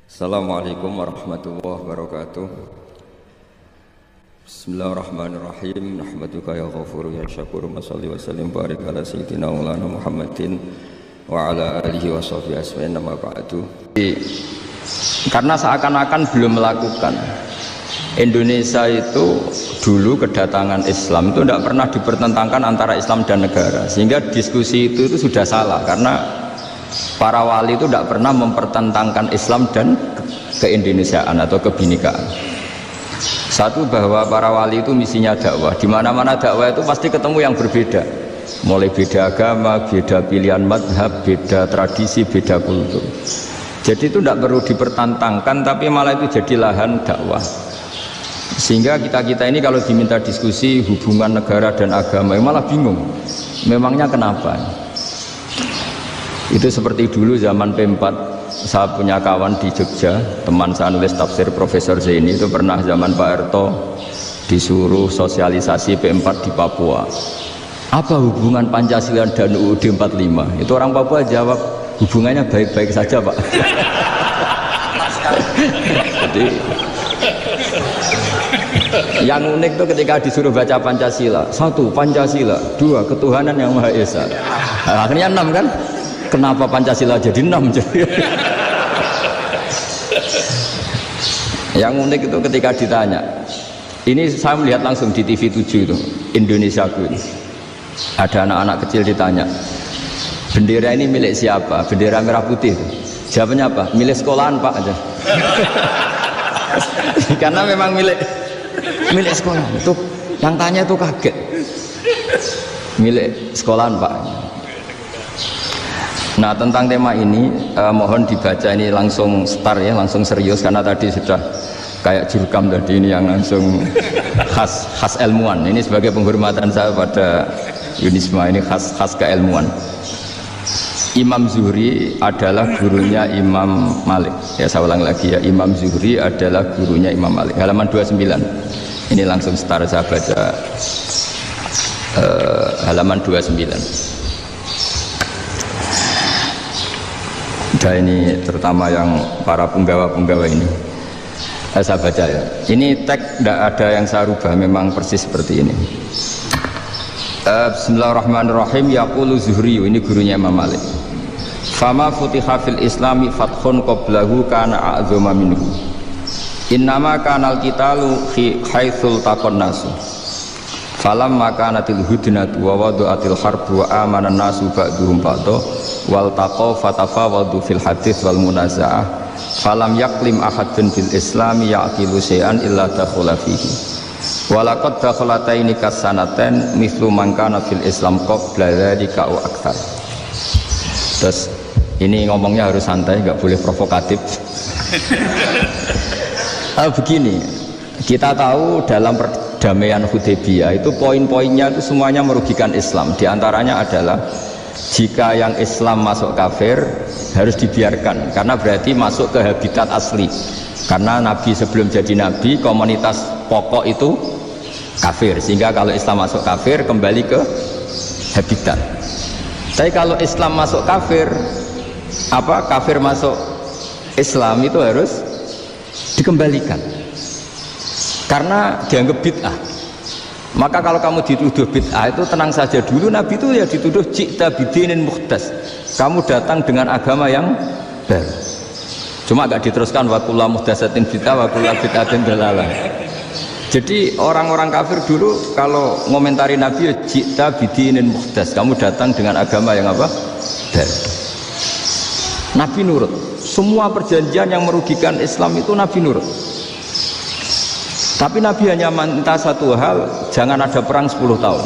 Assalamualaikum warahmatullahi wabarakatuh. Bismillahirrahmanirrahim. Nahmaduka ya ghafuru ya syakuru. Mashalli wa sallim barik ala sayyidina maulana Muhammadin wa ala alihi wa sahbihi asma'in nama ba'du. Karena seakan-akan belum melakukan. Indonesia itu dulu kedatangan Islam itu tidak pernah dipertentangkan antara Islam dan negara, sehingga diskusi itu sudah salah karena para wali itu tidak pernah mempertentangkan Islam dan keindonesiaan atau kebinekaan. Satu, bahwa para wali itu misinya dakwah. Di mana-mana dakwah itu pasti ketemu yang berbeda, mulai beda agama, beda pilihan madhab, beda tradisi, beda kultur. Jadi itu tidak perlu dipertentangkan, tapi malah itu jadi lahan dakwah. Sehingga kita ini kalau diminta diskusi hubungan negara dan agama malah bingung, memangnya kenapa? Itu seperti dulu zaman P4, saya punya kawan di Jogja, teman saya nulis tafsir Profesor Zaini, itu pernah zaman Pak Harto disuruh sosialisasi P4 di Papua. Apa hubungan Pancasila dan UUD 45? Itu orang Papua jawab, hubungannya baik-baik saja Pak. Jadi yang unik itu ketika disuruh baca Pancasila, satu Pancasila, dua ketuhanan yang Maha Esa. Nah, akhirnya 6 kan? Kenapa Pancasila jadi 6? Yang unik itu ketika ditanya, ini saya melihat langsung di TV 7 itu, Indonesiaku ini, ada anak-anak kecil ditanya, bendera ini milik siapa? Bendera merah putih itu. Jawabannya apa? Milik sekolahan Pak aja. Karena memang milik sekolah. Itu yang tanya itu kaget. Milik sekolahan Pak. Nah, tentang tema ini mohon dibaca ini langsung start ya, langsung serius, karena tadi sudah kayak jurkam tadi, ini yang langsung khas ilmuwan. Ini sebagai penghormatan saya pada Yunisma, ini khas keilmuan. Imam Zuhri adalah gurunya Imam Malik. Ya, saya ulang lagi ya, Imam Zuhri adalah gurunya Imam Malik. Halaman 29. Ini langsung start saya baca halaman 29. Ini terutama yang para penggawa-penggawa ini, saya baca ya. Ini teks tidak ada yang saya rubah, memang persis seperti ini. Bismillahirrahmanirrahim. Yaqulu Zuhri, ini gurunya Imam Malik. Fama futiha fil islami fathun qablahu kana a'zama minhu. Innama kanal qitalu haitsul taqon nasu. Falamma kanatil hudnatu wa wadu'atil harbu wa amana nasu ba'duhum ba'da wal taqaw fatafawadu fil hadits wal munaza'ah falam yaklim ahadun fil islami ya'qilu syai'an illa dakhula fihi walaqad dakhalataini kasanaten mithlu man kana fil islam qabla dzalika wa aktsar. Terus ini ngomongnya harus santai, nggak boleh provokatif. Begini, kita tahu dalam perdamaian Hudaybiyah itu poin-poinnya itu semuanya merugikan Islam. Di antaranya adalah jika yang Islam masuk kafir harus dibiarkan, karena berarti masuk ke habitat asli. Karena Nabi sebelum jadi Nabi, komunitas pokok itu kafir, sehingga kalau Islam masuk kafir kembali ke habitat. Tapi kalau Islam masuk kafir, kafir masuk Islam itu harus dikembalikan karena dianggap bid'ah. Maka kalau kamu dituduh bid'ah itu tenang saja dulu, Nabi itu ya dituduh ji'ta bidinin muhdas, kamu datang dengan agama yang baru. Cuma agak diteruskan wa kullu muhdasatin bid'ah wa kullu bid'atin dalalah. Jadi orang-orang kafir dulu kalau ngomentari Nabi ya ji'ta bidinin muhdas, kamu datang dengan agama yang apa? Baru. Nabi nurut. Semua perjanjian yang merugikan Islam itu Nabi nurut. Tapi Nabi hanya minta satu hal, jangan ada perang 10 tahun.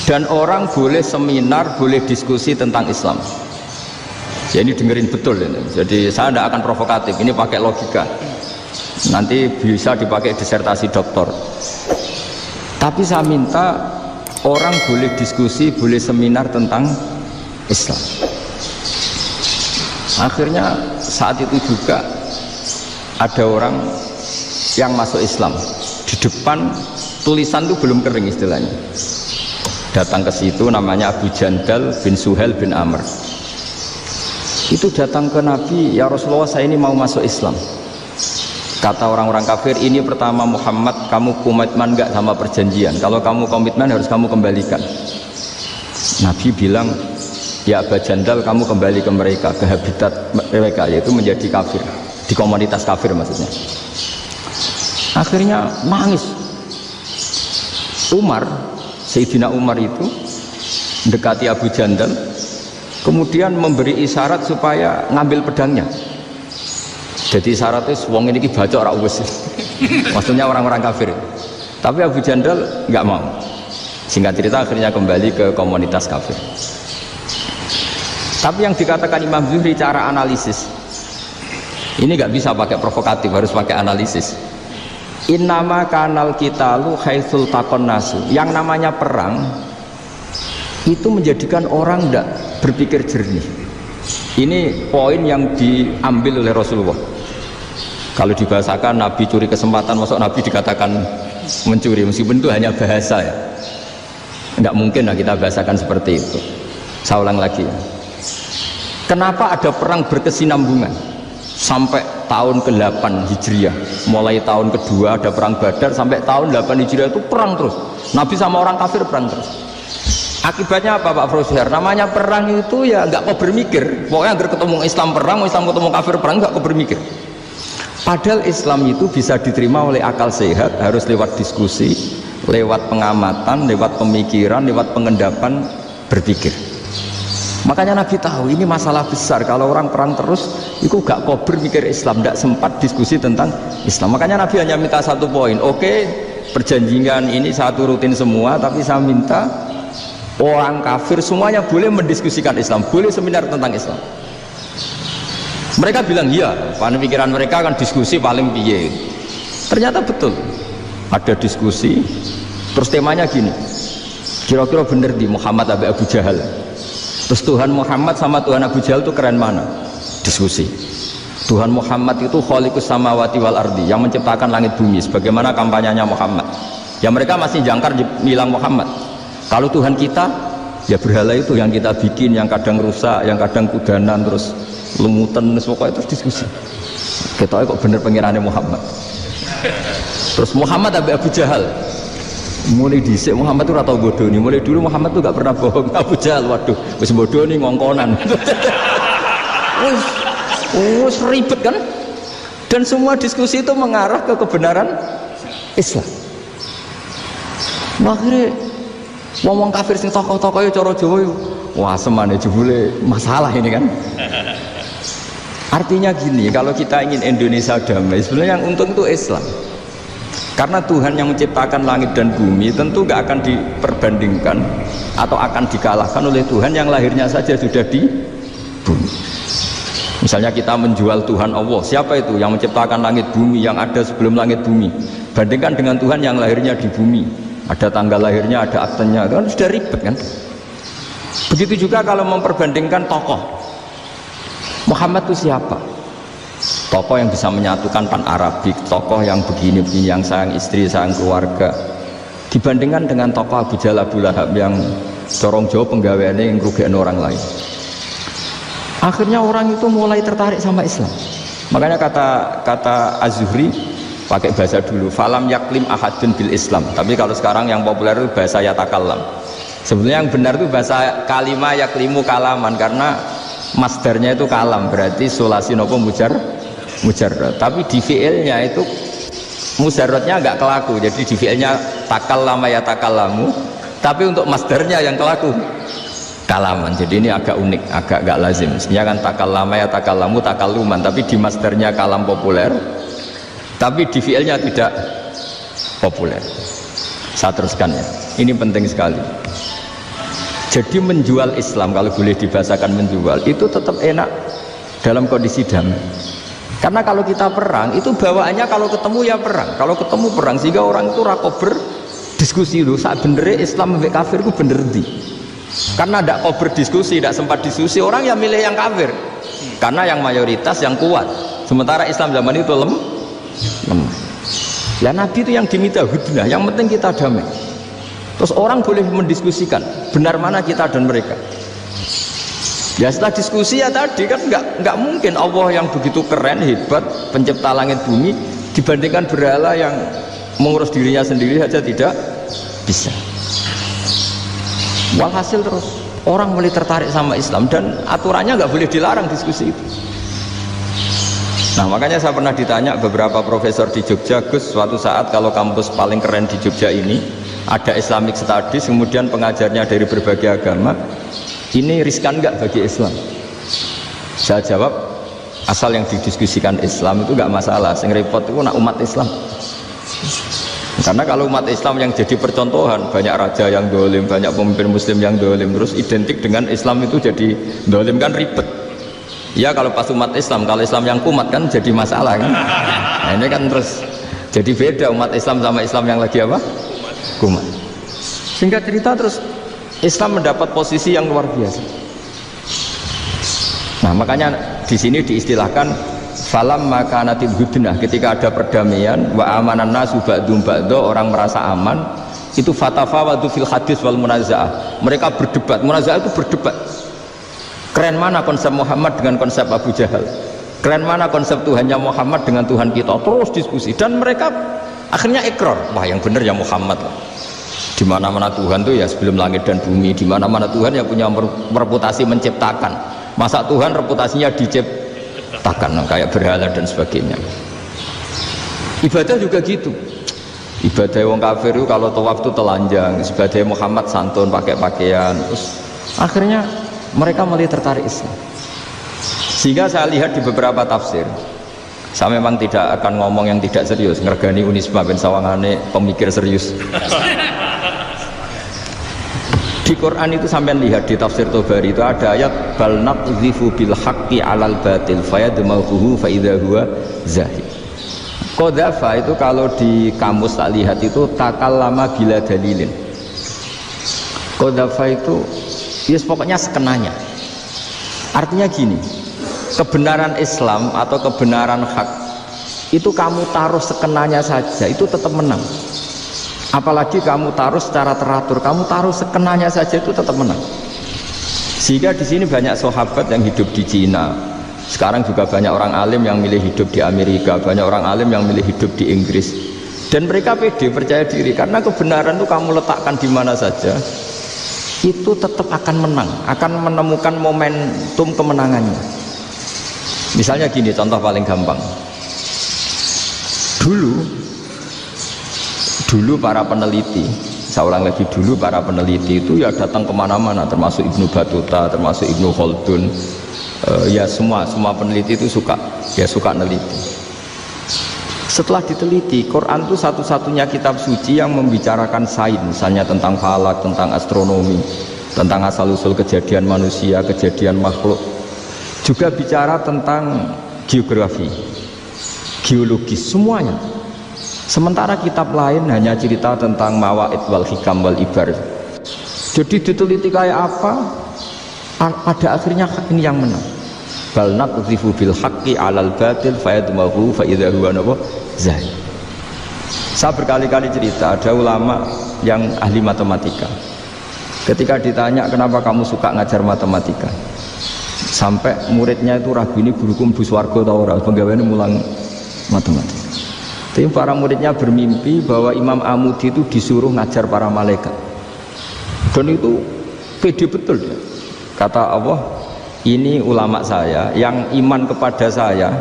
Dan orang boleh seminar, boleh diskusi tentang Islam. Ya, ini dengerin betul ini. Jadi saya tidak akan provokatif, ini pakai logika. Nanti bisa dipakai disertasi doktor. Tapi saya minta orang boleh diskusi, boleh seminar tentang Islam. Akhirnya saat itu juga ada orang yang masuk Islam, di depan tulisan itu belum kering istilahnya, datang ke situ, namanya Abu Jandal bin Suhail bin Amr. itu datang ke Nabi, ya Rasulullah saya ini mau masuk Islam. Kata orang-orang kafir, ini pertama Muhammad, kamu komitmen enggak sama perjanjian? Kalau kamu komitmen harus kamu kembalikan. Nabi bilang, ya Aba Jandal kamu kembali ke mereka, ke habitat mereka, yaitu menjadi kafir, di komunitas kafir maksudnya. Akhirnya nangis. Umar, Sayyidina Umar itu mendekati Abu Jandal, kemudian memberi isyarat supaya ngambil pedangnya. Jadi isyaratnya wong ini baca ora wis. Maksudnya orang-orang kafir. Tapi Abu Jandal nggak mau. Singkat cerita akhirnya kembali ke komunitas kafir. Tapi yang dikatakan Imam Zuhri cara analisis ini nggak bisa pakai provokatif, harus pakai analisis. Innama kanal qitalu haitsul taqon nasu. Yang namanya perang itu menjadikan orang tidak berpikir jernih. Ini poin yang diambil oleh Rasulullah. Kalau dibahasakan Nabi curi kesempatan, masuk Nabi dikatakan mencuri, meskipun itu hanya bahasa ya. Tidak mungkin lah kita bahasakan seperti itu. Saya ulang lagi ya. Kenapa ada perang berkesinambungan sampai tahun ke-8 Hijriah? Mulai tahun kedua ada perang Badar sampai tahun 8 Hijriah itu perang terus. Nabi sama orang kafir perang terus. Akibatnya apa Pak Profesor? Namanya perang itu ya nggak kau bermikir. Pokoknya agar ketemu Islam perang, Islam ketemu kafir perang, nggak kau bermikir. Padahal Islam itu bisa diterima oleh akal sehat, harus lewat diskusi, lewat pengamatan, lewat pemikiran, lewat pengendapan berpikir. Makanya Nabi tahu ini masalah besar. Kalau orang perang terus, itu gak kau berpikir Islam, tidak sempat diskusi tentang Islam. Makanya Nabi hanya minta satu poin. Oke, perjanjian ini satu rutin semua, tapi saya minta orang kafir semuanya boleh mendiskusikan Islam, boleh seminar tentang Islam. Mereka bilang iya, pada pikiran mereka kan diskusi paling piye. Ternyata betul, ada diskusi. Terus temanya gini, kira-kira bener di Muhammad sampai Abu Jahal. Terus Tuhan Muhammad sama Tuhan Abu Jahal itu keren mana? Diskusi. Tuhan Muhammad itu khaliqus samawati wal ardi, yang menciptakan langit bumi. Sebagaimana kampanyenya Muhammad. Ya mereka masih jangkar bilang Muhammad. Kalau Tuhan kita, ya berhala itu yang kita bikin, yang kadang rusak, yang kadang kudanan, terus lumutan, pokoknya terus diskusi. Kita kok bener pengirannya Muhammad. Terus Muhammad Abu Jahal. Mulai dhisik Muhammad itu ratau bodoh nih. Mulai dulu Muhammad itu gak pernah bohong. Abu Jahal, waduh, wis bodoh nih ngongkonan. Wis ribet kan? Dan semua diskusi itu mengarah ke kebenaran Islam. Akhirnya ngomong kafir sing tokoh-tokohnya cara Jawa yuk. Wah semane jebule masalah ini kan. Artinya gini, kalau kita ingin Indonesia damai, sebenarnya yang untung itu Islam. Karena Tuhan yang menciptakan langit dan bumi tentu gak akan diperbandingkan atau akan dikalahkan oleh Tuhan yang lahirnya saja sudah di bumi. Misalnya kita menjual Tuhan Allah, siapa itu yang menciptakan langit bumi, yang ada sebelum langit bumi, bandingkan dengan Tuhan yang lahirnya di bumi, ada tanggal lahirnya, ada aktenya, kan sudah ribet kan. Begitu juga kalau memperbandingkan tokoh, Muhammad itu siapa? Tokoh yang bisa menyatukan pan Arabik, tokoh yang begini-begini, yang sayang istri, sayang keluarga, dibandingkan dengan tokoh Abu Jahal, Abu Lahab yang corong jauh penggaweannya yang ngerugikan orang lain. Akhirnya orang itu mulai tertarik sama Islam. Makanya kata Az-Zuhri pakai bahasa dulu, falam yaklim ahadun bil Islam. Tapi kalau sekarang yang populer itu bahasa yatakallam. Sebenarnya yang benar itu bahasa kalimah yaklimu kalaman, karena masdarnya itu kalam, berarti sulasi nopo mujarrad. Tapi di fi'ilnya itu mujarradnya agak kelaku, jadi di fi'ilnya takallama yatakallamu, tapi untuk masdarnya yang kelaku kalaman. Jadi ini agak unik, agak gak lazim. Sebenarnya kan takallama yatakallamu takalluman, tapi di masdarnya kalam populer, tapi di fi'ilnya tidak populer. Saya teruskan ya, ini penting sekali. Jadi menjual Islam, kalau boleh dibahasakan menjual, itu tetap enak dalam kondisi damai. Karena kalau kita perang, itu bawaannya kalau ketemu ya perang. Kalau ketemu perang, sehingga orang itu rakober diskusi dulu. Saat benernya Islam sampai kafir itu bener di. Karena tidak kober diskusi, tidak sempat diskusi, orang yang milih yang kafir. Karena yang mayoritas yang kuat. Sementara Islam zaman itu lemah. Ya Nabi itu yang diminta hudnah, yang penting kita damai. Terus orang boleh mendiskusikan benar mana kita dan mereka. Ya setelah diskusi ya tadi kan nggak mungkin Allah yang begitu keren hebat pencipta langit bumi dibandingkan berhala yang mengurus dirinya sendiri saja tidak bisa. Walhasil terus orang mulai tertarik sama Islam dan aturannya nggak boleh dilarang diskusi itu. Nah makanya saya pernah ditanya beberapa profesor di Jogja, Gus, suatu saat kalau kampus paling keren di Jogja ini ada Islamic Studies, kemudian pengajarnya dari berbagai agama, ini riskan nggak bagi Islam? Saya jawab, asal yang didiskusikan Islam itu nggak masalah, yang repot itu nak umat Islam. Karena kalau umat Islam yang jadi percontohan, banyak raja yang dolim, banyak pemimpin muslim yang dolim, terus identik dengan Islam itu jadi dolim kan ribet. Ya kalau pas umat Islam, kalau Islam yang kumat kan jadi masalah kan. Nah ini kan terus jadi beda umat Islam sama Islam yang lagi apa? Kumat. Sehingga cerita terus Islam mendapat posisi yang luar biasa. Nah makanya di sini diistilahkan falam makanatid hudnah, ketika ada perdamaian wa amanan nasu ba'dum ba'do, orang merasa aman, itu fatafawadu fil hadis wal munazaah, mereka berdebat. Munazaah itu berdebat, keren mana konsep Muhammad dengan konsep Abu Jahal, keren mana konsep Tuhannya Muhammad dengan Tuhan kita, terus diskusi. Dan mereka akhirnya ikrar, wah yang benar ya Muhammad, di mana-mana Tuhan tuh ya sebelum langit dan bumi, di mana-mana Tuhan yang punya reputasi menciptakan, masa Tuhan reputasinya diciptakan kayak berhala dan sebagainya. Ibadah juga gitu, ibadah wong kafir itu kalau tawaf itu telanjang, ibadah Muhammad santun pakai pakaian, terus akhirnya mereka mulai tertarik Islam. Sehingga saya lihat di beberapa tafsir, saya memang tidak akan ngomong yang tidak serius, ngergani Unisma ben sawangane pemikir serius. Di Quran itu sampai lihat di tafsir Tobari itu ada ayat bal naqdhifu bil haqqi 'alal batil fayadmaghuhu fa idza huwa zahid. Qadhafa itu kalau di kamus tak lihat itu takallama bila dalilin. Qadhafa itu yes, pokoknya sekenanya. Artinya gini, kebenaran Islam atau kebenaran hak itu kamu taruh sekenanya saja itu tetap menang. Apalagi kamu taruh secara teratur, kamu taruh sekenanya saja itu tetap menang. Sehingga di sini banyak sahabat yang hidup di Cina. Sekarang juga banyak orang alim yang milih hidup di Amerika, banyak orang alim yang milih hidup di Inggris. Dan mereka pede, percaya diri karena kebenaran itu kamu letakkan di mana saja itu tetap akan menang, akan menemukan momentum kemenangannya. Misalnya gini, contoh paling gampang. Dulu para peneliti, saya ulang lagi, dulu para peneliti itu ya datang kemana-mana, termasuk Ibnu Battuta, termasuk Ibnu Khaldun, ya semua peneliti itu suka neliti. Setelah diteliti, Quran itu satu-satunya kitab suci yang membicarakan sains, misalnya tentang falak, tentang astronomi, tentang asal-usul kejadian manusia, kejadian makhluk. Juga bicara tentang geografi, geologis, semuanya. Sementara kitab lain hanya cerita tentang mawaid wal hikam wal ibar. Jadi diteliti kayak apa, pada akhirnya ini yang menang. Bal naqdhifu bil haqqi 'alal batil fayadmaghu fa idza huwa zahid. Saya berkali-kali cerita, ada ulama yang ahli matematika. Ketika ditanya kenapa kamu suka ngajar matematika, sampai muridnya itu ragu, ini guruku mlebu swarga ta ora, penggaweane mulang matematika. Tapi para muridnya bermimpi bahwa Imam Amudi itu disuruh ngajar para malaikat. Dan itu pede betul ya. Kata Allah, ini ulama saya yang iman kepada saya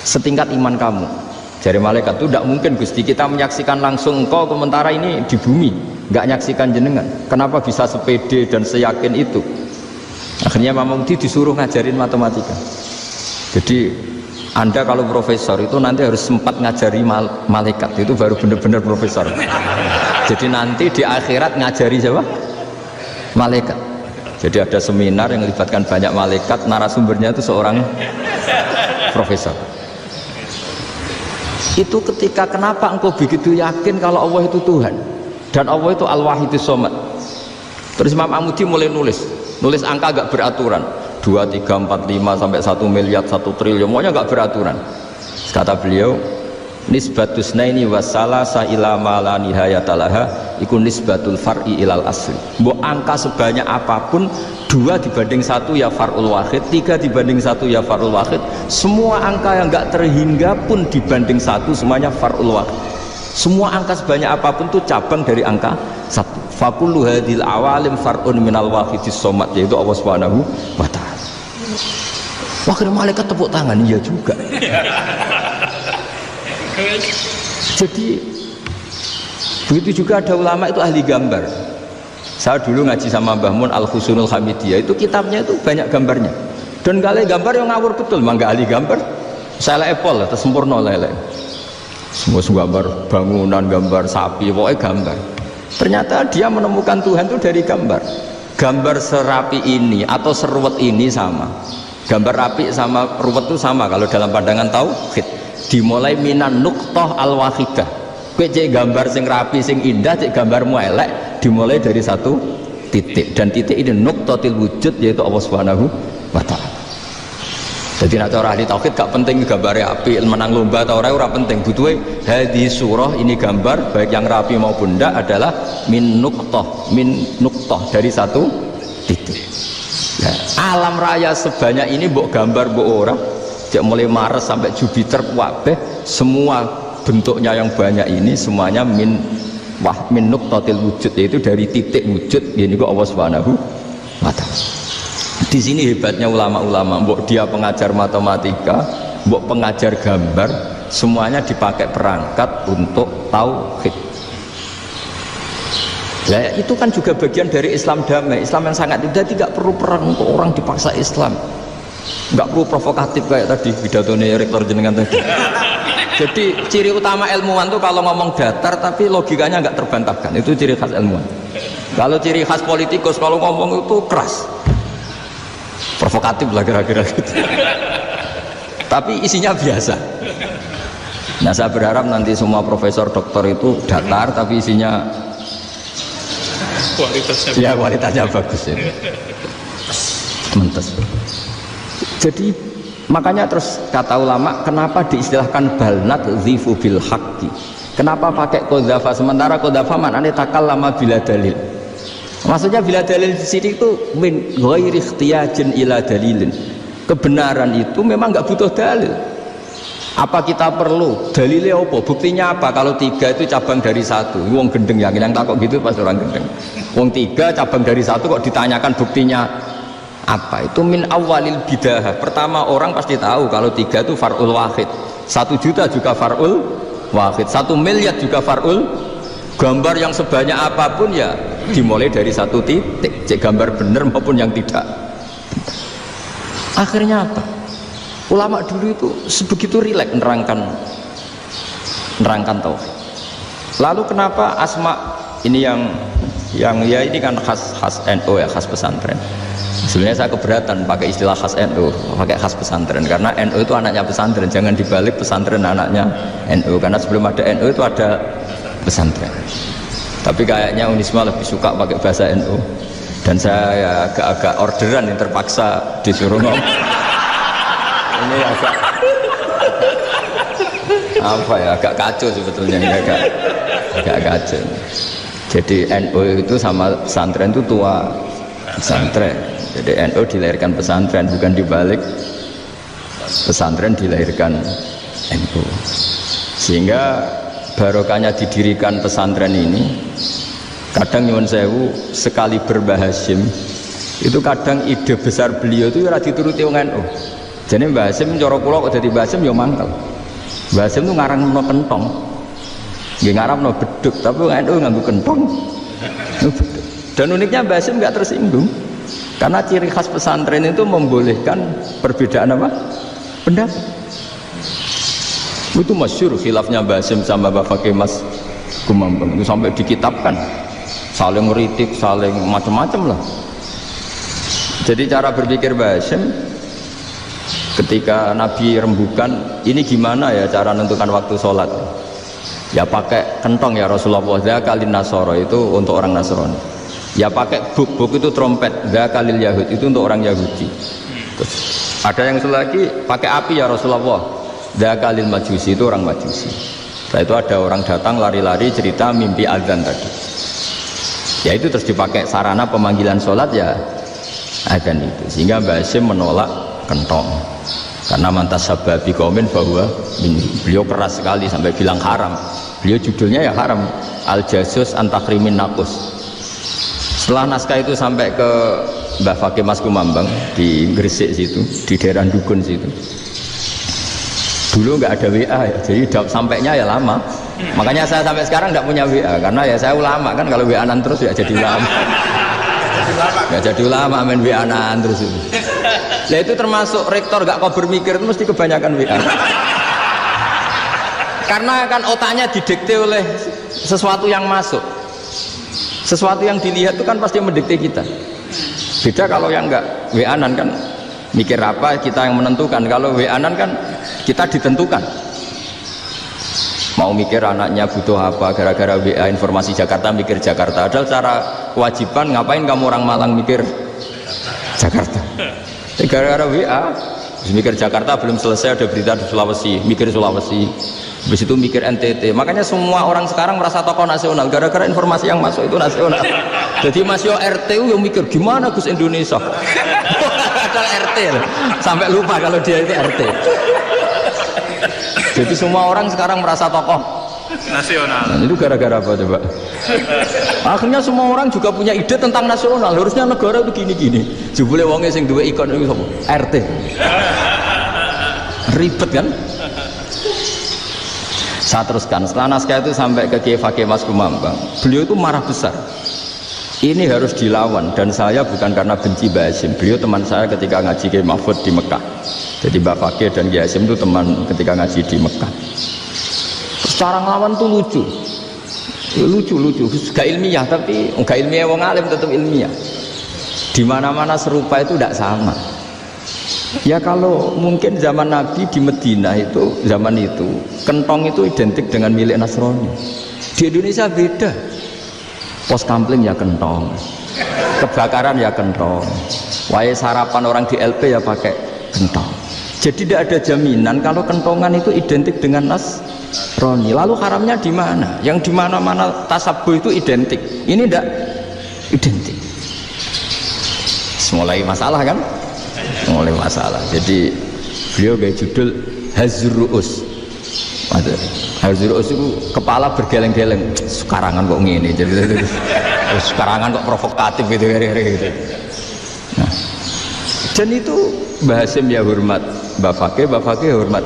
setingkat iman kamu. Dari malaikat itu tidak mungkin Gusti, kita menyaksikan langsung engkau, sementara ini di bumi nggak nyaksikan jenengan. Kenapa bisa sepede dan seyakin itu? Akhirnya Imam Amudi disuruh ngajarin matematika. Jadi Anda kalau profesor itu nanti harus sempat ngajari malaikat, itu baru benar-benar profesor. Jadi nanti di akhirat ngajari siapa? Malaikat. Jadi ada seminar yang melibatkan banyak malaikat, narasumbernya itu seorang profesor. Itu ketika kenapa engkau begitu yakin kalau Allah itu Tuhan dan Allah itu Al-Wahidus Shomad. Terus Imam Amudi mulai nulis angka agak beraturan, 2, 3, 4, 5 sampai 1 miliar, 1 triliun, semuanya enggak beraturan. Kata beliau, nisbatusnaini wasalasa ila ma la nihayatalaha iku nisbatul far'i ilal asli. Mbok angka sebanyak apapun, 2 dibanding 1 ya far'ul wahid, 3 dibanding 1 ya far'ul wahid. Semua angka yang enggak terhingga pun dibanding 1 semuanya far'ul wahid. Semua angka sebanyak apapun itu cabang dari angka 1. Fakullu hadil awalim far'un minal wahidis somad, yaitu Allah Subhanahu wa ta'ala. Wakil malaikat tepuk tangan, iya juga. Jadi begitu juga ada ulama itu ahli gambar. Saya dulu ngaji sama Mbah Mun Al-Husunul Hamidiyah, itu kitabnya itu banyak gambarnya. Dan kali gambar yang ngawur betul, mangga ahli gambar. Saya epol, terus sempurna lele. Semua gambar bangunan, gambar sapi, pokoknya gambar. Ternyata dia menemukan Tuhan itu dari gambar. Gambar serapi ini atau seruwet ini sama. Gambar rapi sama ruwet itu sama kalau dalam pandangan tauhid. Dimulai minan nuqtah al-wahidah. Kowe cek gambar sing rapi, sing indah, cek gambarmu elek, dimulai dari satu titik. Dan titik ini nuqtatil wujud, yaitu Allah Subhanahu wa ta'ala. Jadi nak cara ahli tauhid gak penting gambarnya api, menang lomba atau ora penting. Butuhe hadis surah ini gambar baik yang rapi maupun ndak adalah min nuqtah dari satu titik. Ya, alam raya sebanyak ini mbok gambar mbok ora, cek mulai Mars sampai Jupiter kabeh semua bentuknya yang banyak ini semuanya min nuqtatil wujud, yaitu dari titik wujud, ini kok Allah Subhanahu wa ta'ala. Di sini hebatnya ulama-ulama, mbok dia pengajar matematika, mbok pengajar gambar, semuanya dipakai perangkat untuk tauhid. Nah, itu kan juga bagian dari Islam damai, Islam yang sangat tidak perlu perang untuk orang dipaksa Islam. Nggak perlu provokatif kayak tadi pidatonya rektor jenengan tadi. Jadi ciri utama ilmuwan tuh kalau ngomong datar tapi logikanya nggak terbantahkan, itu ciri khas ilmuwan. Kalau ciri khas politikus kalau ngomong itu keras, provokatif lah kira-kira gitu. Tapi isinya biasa. Nah, saya berharap nanti semua profesor doktor itu datar tapi isinya kualitasnya bagus ya. Mentes. Jadi makanya terus kata ulama, kenapa diistilahkan balnat zifu bil haqqi? Kenapa pakai qadzafa sementara qadzafa maknanya takallama bila dalil? Maksudnya bila dalil di sini itu min ghairi ikhtiyajin ila dalilin. Kebenaran itu memang nggak butuh dalil. Apa kita perlu dalilnya apa? Buktinya apa? Kalau 3 itu cabang dari 1. Wong gendeng yakin yang takut gitu pas orang gendeng. Wong 3 cabang dari 1 kok ditanyakan buktinya apa? Itu min awalil bidah. Pertama orang pasti tahu kalau 3 itu far'ul wahid. 1 juta juga far'ul wahid. 1 miliar juga far'ul. Gambar yang sebanyak apapun ya dimulai dari 1 titik. Cek gambar benar maupun yang tidak. Akhirnya apa? Ulama dulu itu sebegitu rileks nerangkan tauhid. Lalu kenapa asma ini yang ya ini kan khas NU ya, khas pesantren. Sebenarnya saya keberatan pakai istilah khas NU, pakai khas pesantren karena NU itu anaknya pesantren, jangan dibalik pesantren anaknya NU, karena sebelum ada NU itu ada pesantren. Tapi kayaknya Unisma lebih suka pakai bahasa NU dan saya ya agak orderan yang terpaksa disuruh ngomong. Ini agak kacau sebetulnya, agak kacau. Jadi NU itu sama pesantren itu tua pesantren. Jadi NU dilahirkan pesantren, bukan dibalik pesantren dilahirkan NU. Sehingga barokahnya didirikan pesantren ini, kadang nyuwun sewu sekali Mbah Hasyim itu kadang ide besar beliau itu ora dituruti wong NU. Jadi Mbah Hasyim cara kula kok dadi Mbah Hasyim ya mangkel. Mbah Hasyim itu ngarangno kentong. Nggih ngarangno beduk, tapi NU nganggo kentong. Dan uniknya Mbah Hasyim enggak tersinggung. Karena ciri khas pesantren itu membolehkan perbedaan apa? Pendapat. Itu masyhur khilafnya Mbah Hasyim sama Mbah Fakih Mas Kumambang itu sampai dikitabkan. Saling ngeritik, saling macam-macam lah. Jadi cara berpikir Mbah Hasyim ketika Nabi rembukan, ini gimana ya cara menentukan waktu sholat? Ya pakai kentong ya Rasulullah, dzakalin nasara itu untuk orang Nasrani. Ya pakai buk itu trompet, dzakalil Yahud itu untuk orang Yahudi. Terus, ada yang lagi pakai api ya Rasulullah, dzakalil Majusi itu orang Majusi. Setelah itu ada orang datang lari-lari cerita mimpi azan tadi. Ya itu terus dipakai sarana pemanggilan sholat ya adzan itu. Sehingga Mbah Hasyim menolak kentong. Karena mantas sababi komen bahwa beliau keras sekali sampai bilang haram. Beliau judulnya ya haram. Al-Jasus Antakrimin Nakus. Setelah naskah itu sampai ke Mbah Fakih Mas Kumambang di Gresik situ, di daerah Dukun situ. Dulu nggak ada WA ya, jadi sampainya ya lama. Makanya saya sampai sekarang nggak punya WA karena ya saya ulama kan, kalau WA-an terus ya jadi ulama. Nggak jadi ulama main WA-an terus itu. Nah itu termasuk rektor nggak kau bermikir itu mesti kebanyakan WA. Karena kan otaknya didikte oleh sesuatu yang masuk, sesuatu yang dilihat itu kan pasti mendikte kita. Beda kalau yang nggak WA-an kan mikir apa kita yang menentukan. Kalau WA-an kan kita ditentukan. Mau mikir anaknya butuh apa, gara-gara WA informasi Jakarta mikir Jakarta. Padahal secara kewajiban ngapain kamu orang Malang mikir Jakarta? Gara-gara WA mikir Jakarta belum selesai ada berita di Sulawesi, mikir Sulawesi. Habis itu mikir NTT. Makanya semua orang sekarang merasa tokoh nasional gara-gara informasi yang masuk itu nasional. Jadi Mas Yo RT yang mikir gimana Gus Indonesia. Padahal RT sampai lupa kalau dia itu RT. Jadi semua orang sekarang merasa tokoh nasional. Nah, itu gara-gara apa coba? Akhirnya semua orang juga punya ide tentang nasional. Harusnya negara itu gini-gini. Jebule wonge sing duwe ikon itu sapa? RT. Ribet kan? Saya teruskan, setelah naskah itu sampai ke Kiai Fakih Mas Kumambang, beliau itu marah besar. Ini harus dilawan, dan saya bukan karena benci Mbah Hasyim. Beliau teman saya ketika ngaji Kiai Mahfud di Mekah. Jadi Mbah Fakih dan Kiai Hasyim itu teman ketika ngaji di Mekah. Secara ngelawan tuh lucu, gak ilmiah, tapi gak ilmiah wong alim tetap ilmiah. Di mana-mana serupa itu tidak sama. Ya kalau mungkin zaman Nabi di Medina itu, zaman itu kentong itu identik dengan milik Nasrani. Di Indonesia beda. Pos kampling ya kentong, kebakaran ya kentong, wae sarapan orang di LP ya pakai kentong. Jadi tidak ada jaminan kalau kentongan itu identik dengan Nasrani. Lalu haramnya di mana? Yang di mana-mana tasabuh itu identik. Ini tidak identik. Mulai masalah kan? Mulai masalah. Jadi beliau kayak judul Hazruus. Hazruus itu kepala bergeleng-geleng. Sekarangan kok ngene. Jadi sekarangan kok provokatif gitu. Nah, dan itu Mbah Hasyim ya hormat Mbah Fakih ya hormat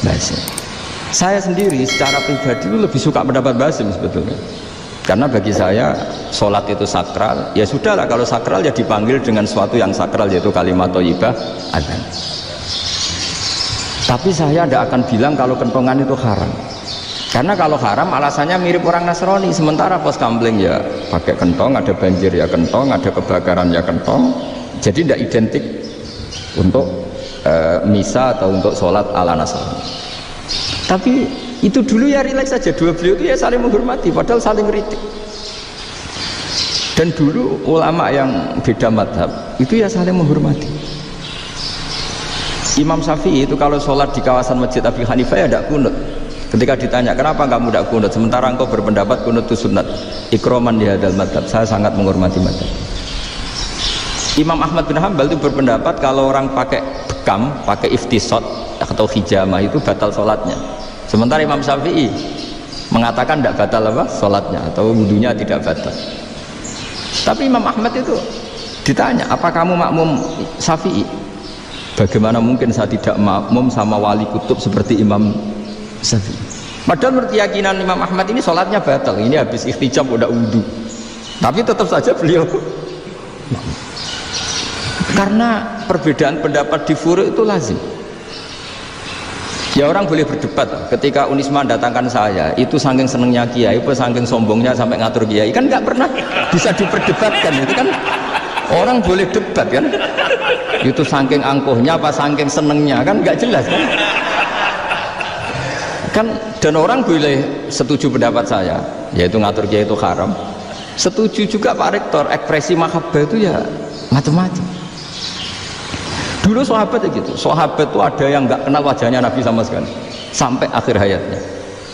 Mbah Hasyim. Saya sendiri secara pribadi itu lebih suka pendapat Mbah Hasyim sebetulnya. Karena bagi saya sholat itu sakral, ya sudahlah kalau sakral ya dipanggil dengan sesuatu yang sakral yaitu kalimat thayyibah adzan. Tapi saya tidak akan bilang kalau kentongan itu haram. Karena kalau haram alasannya mirip orang Nasrani. Sementara pos kampling ya pakai kentong, ada banjir ya kentong, ada kebakaran ya kentong. Jadi tidak identik untuk misa atau untuk sholat ala Nasrani. Tapi itu dulu ya rileks saja, dua beliau itu ya saling menghormati padahal saling kritik. Dan dulu ulama yang beda madhab itu ya saling menghormati. Imam Syafi'i itu kalau sholat di kawasan Masjid Abi Hanifah ya tidak kunut. Ketika ditanya kenapa kamu tidak kunut sementara engkau berpendapat kunut itu sunat, ikroman di hadal madhab, saya sangat menghormati madhab. Imam Ahmad bin Hanbal itu berpendapat kalau orang pakai bekam, pakai iftisot atau hijamah itu batal sholatnya. Sementara Imam Syafi'i mengatakan tidak batal apa sholatnya atau wudunya tidak batal. Tapi Imam Ahmad itu ditanya, apa kamu makmum Syafi'i? Bagaimana mungkin saya tidak makmum sama wali kutub seperti Imam Syafi'i? Padahal menurut keyakinan Imam Ahmad ini sholatnya batal. Ini habis ikhtijab udah wudu. Tapi tetap saja beliau karena perbedaan pendapat di furu' itu lazim. Ya orang boleh berdebat. Ketika Unisma datangkan saya, itu saking senengnya kiai, itu saking sombongnya sampai ngatur kiai, kan nggak pernah bisa diperdebatkan. Itu kan orang boleh debat kan? Itu saking angkuhnya apa saking senengnya kan nggak jelas kan? Kan dan orang boleh setuju pendapat saya, yaitu ngatur kiai itu haram. Setuju juga Pak Rektor, ekspresi mahabbah itu ya macam-macam. Dulu sahabat ya gitu, sahabat itu ada yang nggak kenal wajahnya Nabi sama sekali sampai akhir hayatnya.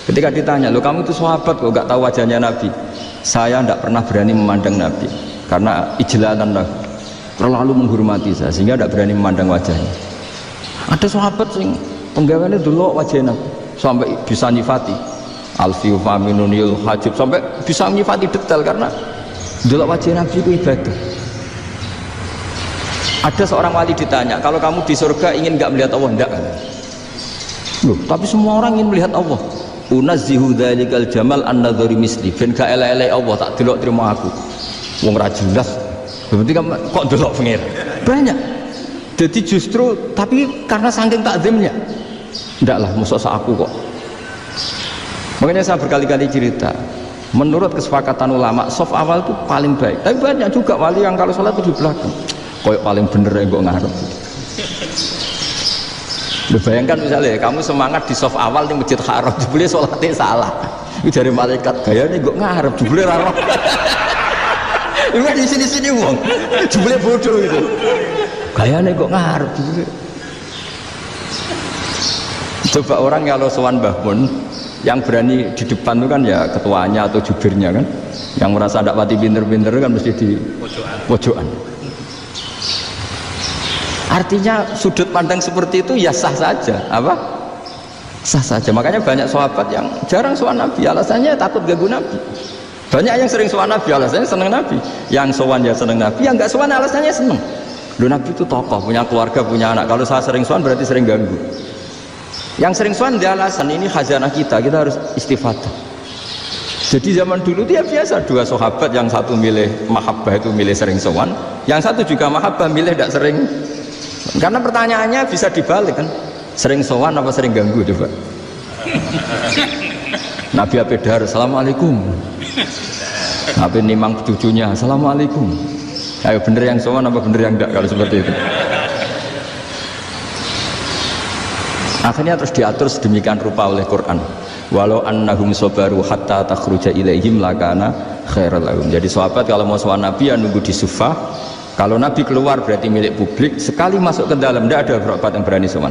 Ketika ditanya, lo kamu itu sahabat kok nggak tahu wajahnya Nabi? saya tidak pernah berani memandang Nabi karena ijlalan lah, terlalu menghormati saya sehingga tidak berani memandang wajahnya. Ada sahabat sing penggaweane delok wajah Nabi sampai bisa nyifati alfiu faminunil hajib, sampai bisa nyifati detail karena delok wajah Nabi itu ibadah. Ada seorang wali ditanya, kalau kamu di surga ingin nggak melihat Allah? Enggak kan? Loh, tapi semua orang ingin melihat Allah. Unazzihu dzalikal jamal an-nadhari misli, ben gak elek-elek Allah tak delok terima aku. Wong ra jelas. Berarti kok delok pengen. Banyak. Jadi justru tapi karena saking takzimnya. Ndaklah musuh aku kok. Makanya saya berkali-kali cerita, menurut kesepakatan ulama, soft awal itu paling baik. Tapi banyak juga wali yang kalau sholat itu di belakang. Koyok paling bener yang gue ngarep. Bayangkan misalnya kamu semangat di soft awal di masjid haram, jebule sholatnya salah. Itu dari malaikat gaya nih gue ngarep, jebule raro. Ini di sini wong, jebule bodoh itu. Gaya nih gue ngarep, jebule. Coba orang kalau sowan Mbah Mun, yang berani di depan itu kan ya ketuanya atau jubirnya kan, yang merasa tidak pati pinter-pinter kan mesti di pojokan. Artinya sudut pandang seperti itu ya sah saja, apa? Sah saja. Makanya banyak sahabat yang jarang sowan Nabi, alasannya takut ganggu Nabi. Banyak yang sering sowan Nabi, alasannya seneng Nabi. Yang sowan ya seneng Nabi, yang nggak sowan alasannya seneng. Loh, Nabi itu tokoh, punya keluarga, punya anak. Kalau saya sering sowan berarti sering ganggu. Yang sering sowan dia alasan ini khazanah kita harus istifadah. Jadi zaman dulu dia biasa, dua sahabat, yang satu milih mahabbah itu milih sering sowan, yang satu juga mahabbah milih tidak sering. Karena pertanyaannya bisa dibalik kan, sering sowan apa sering ganggu coba. Nabi Abedar assalamualaikum, Nabi nimang cucunya assalamualaikum. Ayo bener yang sowan apa bener yang enggak kalau seperti itu. Akhirnya terus diatur sedemikian rupa oleh Quran. Walau annahum sabaru hatta takhruja ilaihim lakana khairal lahum. Jadi sahabat kalau mau sowan Nabi ya nunggu di Sufah. Kalau Nabi keluar berarti milik publik. Sekali masuk ke dalam tidak ada sahabat yang berani sowan.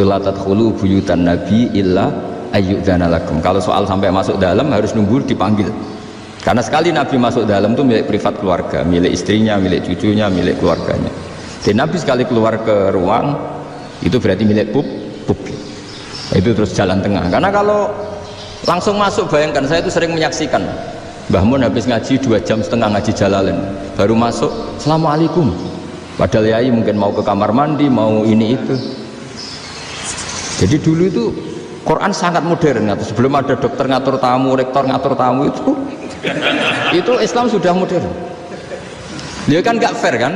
La tadkhulu buyutan nabi illa ayyudzana lakum. Kalau soal sampai masuk dalam harus nunggu dipanggil. Karena sekali Nabi masuk dalam itu milik privat keluarga, milik istrinya, milik cucunya, milik keluarganya. Jadi Nabi sekali keluar ke ruang itu berarti milik publik. Itu terus jalan tengah. Karena kalau langsung masuk, bayangkan saya itu sering menyaksikan Mbah Mun habis ngaji 2,5 jam ngaji Jalalain, baru masuk assalamualaikum. Padahal yai mungkin mau ke kamar mandi, mau ini itu. Jadi dulu itu Quran sangat modern. Sebelum ada dokter ngatur tamu, rektor ngatur tamu itu Islam sudah modern. Dia kan nggak fair kan?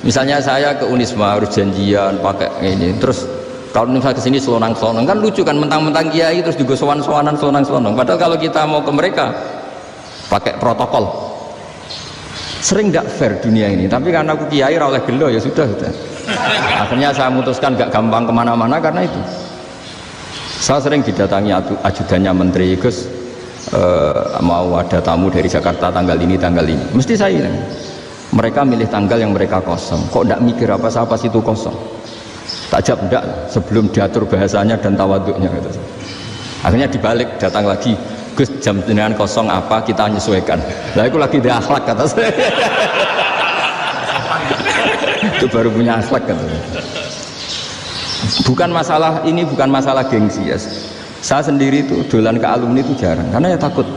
Misalnya saya ke Unisma harus janjian pakai ini, terus kalau misalnya kesini selonang-selonang kan lucu kan, mentang-mentang kiai terus juga sowan-sowanan selonang-selonang. Padahal kalau kita mau ke mereka pakai protokol, sering nggak fair dunia ini. Tapi karena aku kiai oleh gelo ya sudah. Akhirnya saya memutuskan nggak gampang kemana-mana karena itu. Saya sering didatangi ajudannya menteri, Gus mau ada tamu dari Jakarta tanggal ini, mesti saya ini. Mereka milih tanggal yang mereka kosong. Kok nggak mikir apa itu kosong? Tak jawab enggak sebelum diatur bahasanya dan tawaduknya gitu. Akhirnya dibalik, datang lagi, Gus jam jenengan kosong apa, kita menyesuaikan. Lah itu lagi di akhlak kata saya. Itu baru punya akhlak kata saya. Bukan masalah ini, bukan masalah gengsi ya. Saya sendiri itu dolan ke alumni itu jarang karena ya takut.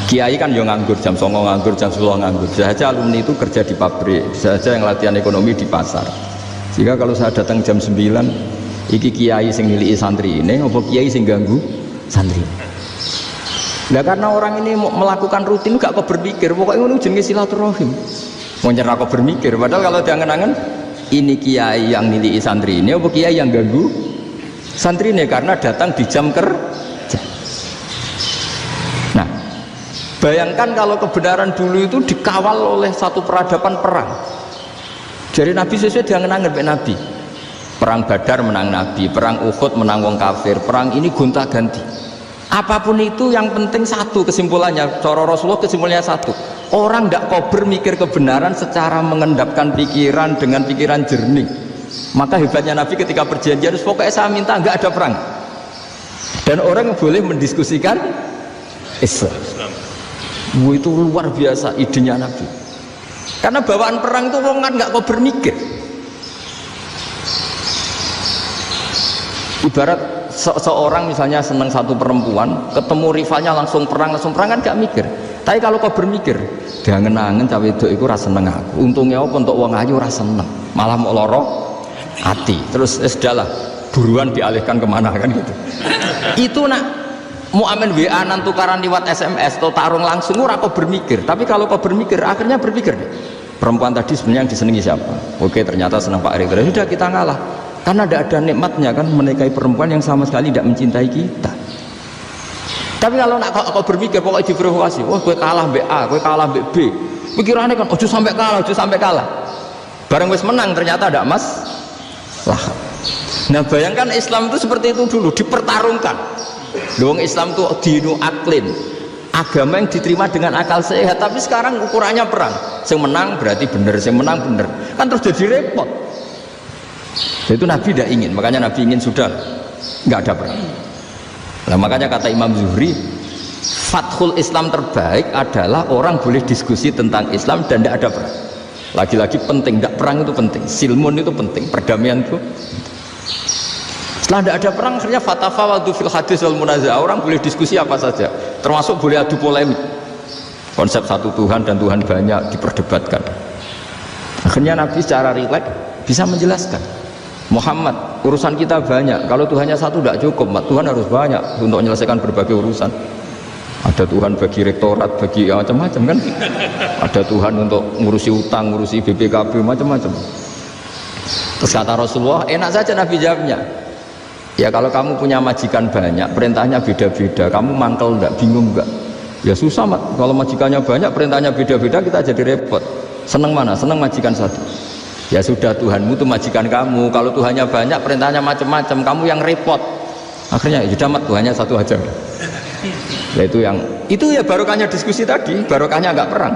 Kiai kan yang nganggur, jam 9 nganggur, jam 10 nganggur. Bisa saja alumni itu kerja di pabrik, bisa saja yang latihan ekonomi di pasar. Jika kalau saya datang jam 9, iki kiai sing nilai santri ini, apa kiai sing ganggu santri? Nah karena orang ini melakukan rutin gak kok berpikir, pokoknya ini jenis silaturahim. Mau nyerah kok berpikir, padahal kalau diangen-angen ini kiai yang nilai santri ini, apa kiai yang ganggu santri ini karena datang di jam kerja. Nah, bayangkan kalau kebenaran dulu itu dikawal oleh satu peradaban perang. Jadi Nabi sesuai diangen-angen Nabi. Perang Badar menang Nabi, perang Uhud menang wong kafir, perang ini gonta-ganti. Apapun itu yang penting satu kesimpulannya, cara Rasulullah kesimpulannya satu. Orang tidak kober mikir kebenaran secara mengendapkan pikiran dengan pikiran jernih. Maka hebatnya Nabi ketika perjanjian, pokoknya saya minta nggak ada perang. Dan orang boleh mendiskusikan Islam. Itu luar biasa idenya Nabi. Karena bawaan perang itu wong kan nggak kok bermikir. Ibarat seorang misalnya senang satu perempuan, ketemu rivalnya langsung perang kan gak mikir. Tapi kalau kau bermikir, dia ngenangen cawe itu iku ra seneng aku. Untungnya apa untuk wong ayu ra seneng, malah mau loro hati. Terus sudahlah, buruan dialihkan kemana kan gitu. Itu nak mau amen WA nan tukaran lewat SMS atau tarung langsung ora kau bermikir. Tapi kalau kau bermikir, akhirnya berpikir deh. Perempuan tadi sebenarnya yang disenangi siapa? Oke, ternyata senang Pak Erick. Sudah kita ngalah. Karena tidak ada nikmatnya kan menikahi perempuan yang sama sekali tidak mencintai kita. Tapi kalau nak kau berpikir pokoknya diprovokasi, wah gue kalah mbak A, gue kalah mbak B, pikirannya kan ojo sampai kalah. Bareng wis menang ternyata ada emas lah. Nah bayangkan Islam itu seperti itu dulu, dipertarungkan. Doang Islam itu dinu aklin, agama yang diterima dengan akal sehat. Tapi sekarang ukurannya perang, yang menang berarti benar, yang menang benar, kan terus jadi repot. Itu Nabi tidak ingin, makanya Nabi ingin sudah nggak ada perang. Nah, makanya kata Imam Zuhri, fathul Islam terbaik adalah orang boleh diskusi tentang Islam dan tidak ada perang. Lagi-lagi penting, tidak perang itu penting, silmun itu penting, perdamaian itu. Setelah tidak ada perang, akhirnya fatafawadu fil hadis wal munaza'ah, orang boleh diskusi apa saja, termasuk boleh adu polemik. Konsep satu Tuhan dan Tuhan banyak diperdebatkan. Akhirnya Nabi secara rileks bisa menjelaskan, Muhammad, urusan kita banyak, kalau Tuhannya satu tidak cukup, Tuhan harus banyak untuk menyelesaikan berbagai urusan. Ada Tuhan bagi rektorat, bagi macam-macam kan, ada Tuhan untuk ngurusi utang, ngurusi BPKB, macam-macam. Terus kata Rasulullah, enak saja Nabi jawabnya, ya kalau kamu punya majikan banyak, perintahnya beda-beda, kamu mangkel enggak, bingung enggak? Ya susah Mat, kalau majikannya banyak, perintahnya beda-beda, kita jadi repot. Seneng mana? Seneng majikan satu. Ya sudah, Tuhanmu itu majikan kamu, kalau Tuhannya banyak, perintahnya macam-macam, kamu yang repot. Akhirnya ya sudah Mat, Tuhannya satu aja. Ya itu ya barokahnya diskusi tadi, barokahnya enggak perang.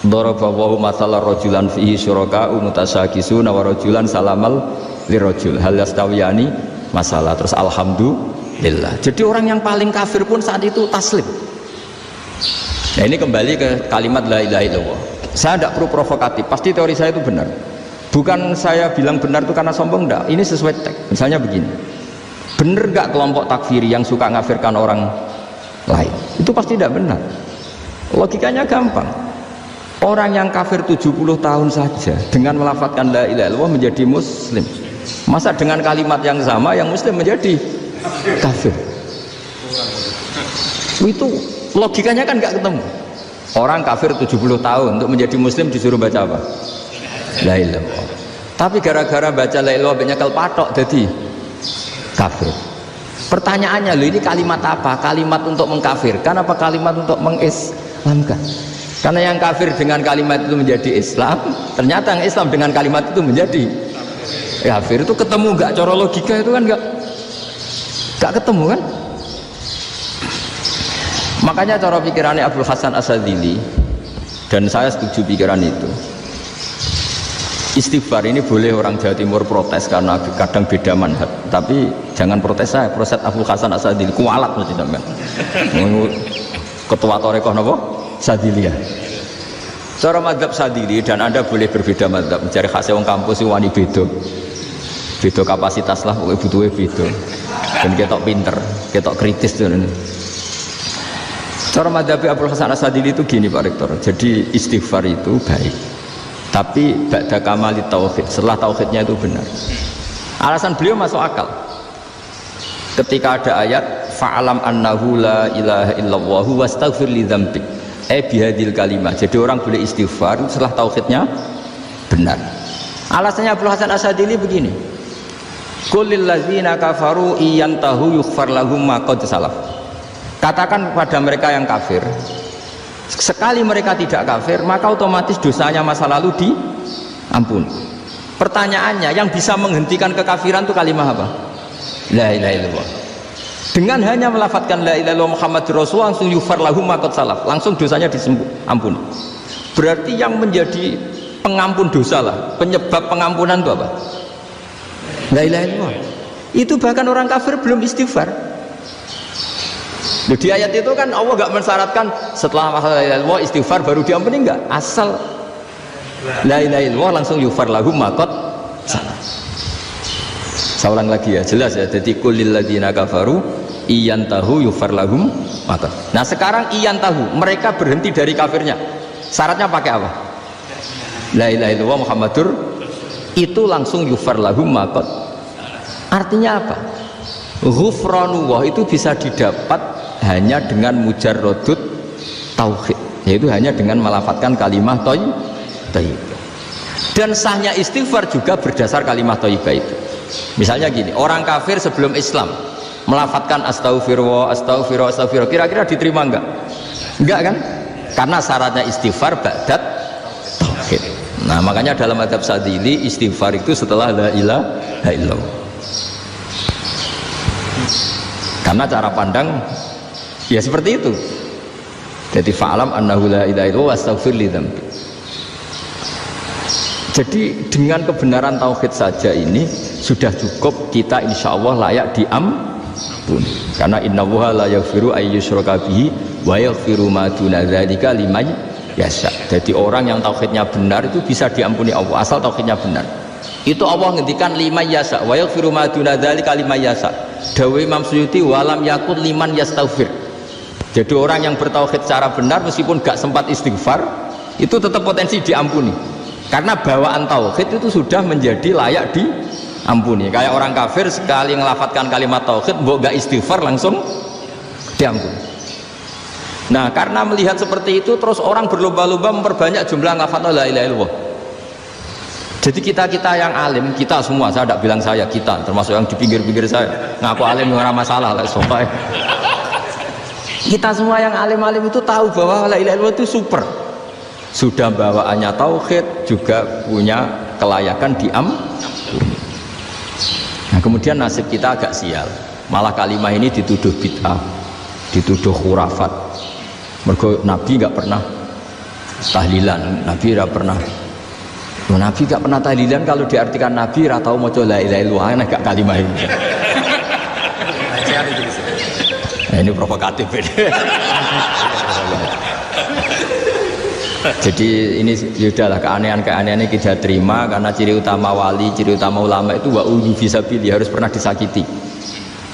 Daraballahu mathalan rajulan fihi syuraka'u mutasyakisuna wa rajulan salamal lirajul hal yastawiyani masalah. Terus alhamdulillah. Jadi orang yang paling kafir pun saat itu taslim. Nah ini kembali ke kalimat la ilaha illallah. Saya tidak perlu provokatif, pasti teori saya itu benar. Bukan saya bilang benar itu karena sombong, enggak. Ini sesuai teks. Misalnya begini, benar enggak kelompok takfiri yang suka ngafirkan orang lain? Itu pasti tidak benar. Logikanya gampang. Orang yang kafir 70 tahun saja dengan melafadzkan la ilaha illallah menjadi muslim. Masa dengan kalimat yang sama yang muslim menjadi kafir? Itu logikanya kan enggak ketemu. Orang kafir 70 tahun untuk menjadi muslim disuruh baca apa? La ilaha illallah. Tapi gara-gara baca la ilaha illallah nyekel patok jadi kafir. Pertanyaannya, loh ini kalimat apa? Kalimat untuk mengkafirkan apa kalimat untuk mengislamkan? Karena yang kafir dengan kalimat itu menjadi Islam, ternyata yang Islam dengan kalimat itu menjadi kafir. Itu ketemu nggak? Cara logika itu kan nggak ketemu kan? Makanya cara pikirannya Abdul Hasan As-Sadzili, dan saya setuju pikiran itu, istighfar ini boleh orang Jawa Timur protes karena kadang beda manhaj, tapi jangan protes saya, protes Abdul Hasan As-Sadzili, kualat mesti sampean. Ketua Torekoh napa? Sadziliyah. Cara mazhab Sadzili, dan Anda boleh berbeda mazhab, mencari khasnya wong kampus wani beda kapasitas lah, pokoknya butuhnya beda, dan ketok pinter, ketok kritis tuh. Cara mazhab Abdul Hasan As-Sadzili itu gini Pak Rektor, jadi istighfar itu baik, tapi ba'da kamali tauhid, setelah tauhidnya itu benar. Alasan beliau masuk akal. Ketika ada ayat fa'alam annahu la ilaha illallah wastaghfir li dzambik, bihadil kalimah. Jadi orang boleh istighfar setelah tauhidnya benar. Alasannya Abdul Hasan As-Sadzili begini, qul lil ladzina kafaru iyantahu yughfar lahum ma qad salaf. Katakan kepada mereka yang kafir, sekali mereka tidak kafir, maka otomatis dosanya masa lalu diampuni. Pertanyaannya, yang bisa menghentikan kekafiran itu kalimat apa? La ilaha illallah. Dengan hanya melafadzkan la ilaha illallah Muhammadur Rasulullah, langsung yughfar lahum ma qad salaf, langsung dosanya diampuni. Berarti yang menjadi pengampun dosa lah, penyebab pengampunan itu apa? La ilaha illallah. Itu bahkan orang kafir belum istighfar. Loh, di ayat itu kan Allah nggak mensyaratkan setelah la ilaha illallah istighfar baru diampuni, enggak, asal la ilaha illallah langsung yufar lahum maqad salah. Saya ulang lagi ya, jelas ya. Jadi kulil ladzina kafaru iyantahu yufar lahum maqad. Nah sekarang iyantahu, mereka berhenti dari kafirnya, syaratnya pakai apa? La ilaha illallah Muhammadur, itu langsung yufar lahum maqad. Artinya apa? Ghufranullah itu bisa didapat hanya dengan mujarrodut tauhid, yaitu hanya dengan melafadzkan kalimah thayyibah. Dan sahnya istighfar juga berdasar kalimah thayyibah itu. Misalnya gini, orang kafir sebelum Islam melafadzkan astaghfirullah, astaghfirullah, astaghfirullah, kira-kira diterima enggak? Enggak kan? Karena syaratnya istighfar ba'dat tauhid. Nah makanya dalam mazhab Sadzili istighfar itu setelah la ilaha illallah. Karena cara pandang ya seperti itu. Jadi fa'alam annahu la ilaha illallah wastaghfir li dzambi. Jadi dengan kebenaran tauhid saja ini sudah cukup kita insya Allah layak diampuni. Karena innallaha la yaghfiru ay yushraka bihi wa yaghfiru ma duna dzalika liman yasha. Jadi orang yang tauhidnya benar itu bisa diampuni Allah asal tauhidnya benar. Itu Allah ngendikan liman yasha wa yaghfiru ma duna dzalika liman yasha. Dawe Imam Suyuti walam yakun liman yastaghfir. Jadi orang yang bertauhid secara benar meskipun gak sempat istighfar itu tetap potensi diampuni. Karena bawaan tauhid itu sudah menjadi layak diampuni. Kayak orang kafir sekali ngelafadzkan kalimat tauhid mbok gak istighfar langsung diampuni. Nah, karena melihat seperti itu terus orang berlomba-lomba memperbanyak jumlah lafadz la ilaha illallah. Jadi kita yang alim, kita semua, saya tidak bilang saya, kita termasuk yang di pinggir-pinggir saya ngaku alim nggak masalah lah sopai. Kita semua yang alim-alim itu tahu bahwa la ilaha illallah itu super, sudah bawaannya tauhid, juga punya kelayakan diampuni. Nah kemudian nasib kita agak sial, malah kalimah ini dituduh bid'ah, dituduh khurafat. Mergo Nabi nggak pernah tahlilan, Nabi nggak pernah. Nabi gak pernah tahlilan, kalau diartikan Nabi ratau moco la ilaha illallah, enak gak kalimah ini. Nah, ini provokatif ini. Jadi ini sudahlah, keanehan-keanehan ini kita terima karena ciri utama wali, ciri utama ulama itu wa udhu fisabilillah, harus pernah disakiti.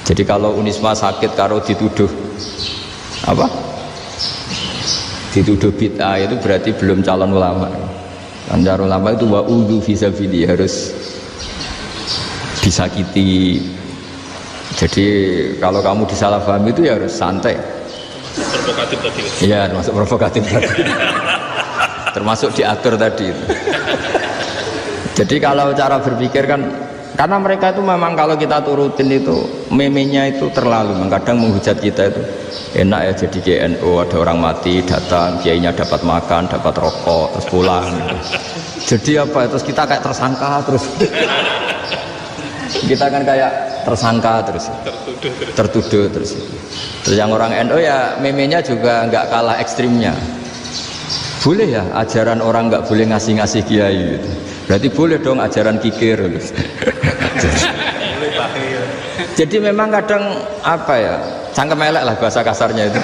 Jadi kalau Unisma sakit karo dituduh apa? Dituduh bid'ah itu berarti belum calon ulama. Anjar ulama itu wa'udhu fisabilillah, harus disakiti. Jadi kalau kamu disalahpahami itu ya harus santai. Provokatif tadi. Iya, termasuk provokatif tadi. Termasuk diatur tadi. Jadi kalau cara berpikir kan, karena mereka itu memang kalau kita turutin itu memenya itu terlalu, kadang menghujat kita itu enak ya jadi GNU, ada orang mati datang, kiainya dapat makan, dapat rokok, terus pulang gitu. Jadi apa, terus kita kayak tersangka terus. Kita kan kayak tersangka terus, tertuduh terus. Terus yang orang NU ya memenya juga nggak kalah ekstrimnya. Boleh ya ajaran orang nggak boleh ngasih-ngasih kiai gitu. Berarti boleh dong ajaran kikir gitu. Jadi memang kadang apa ya, cangkem elek lah bahasa kasarnya itu.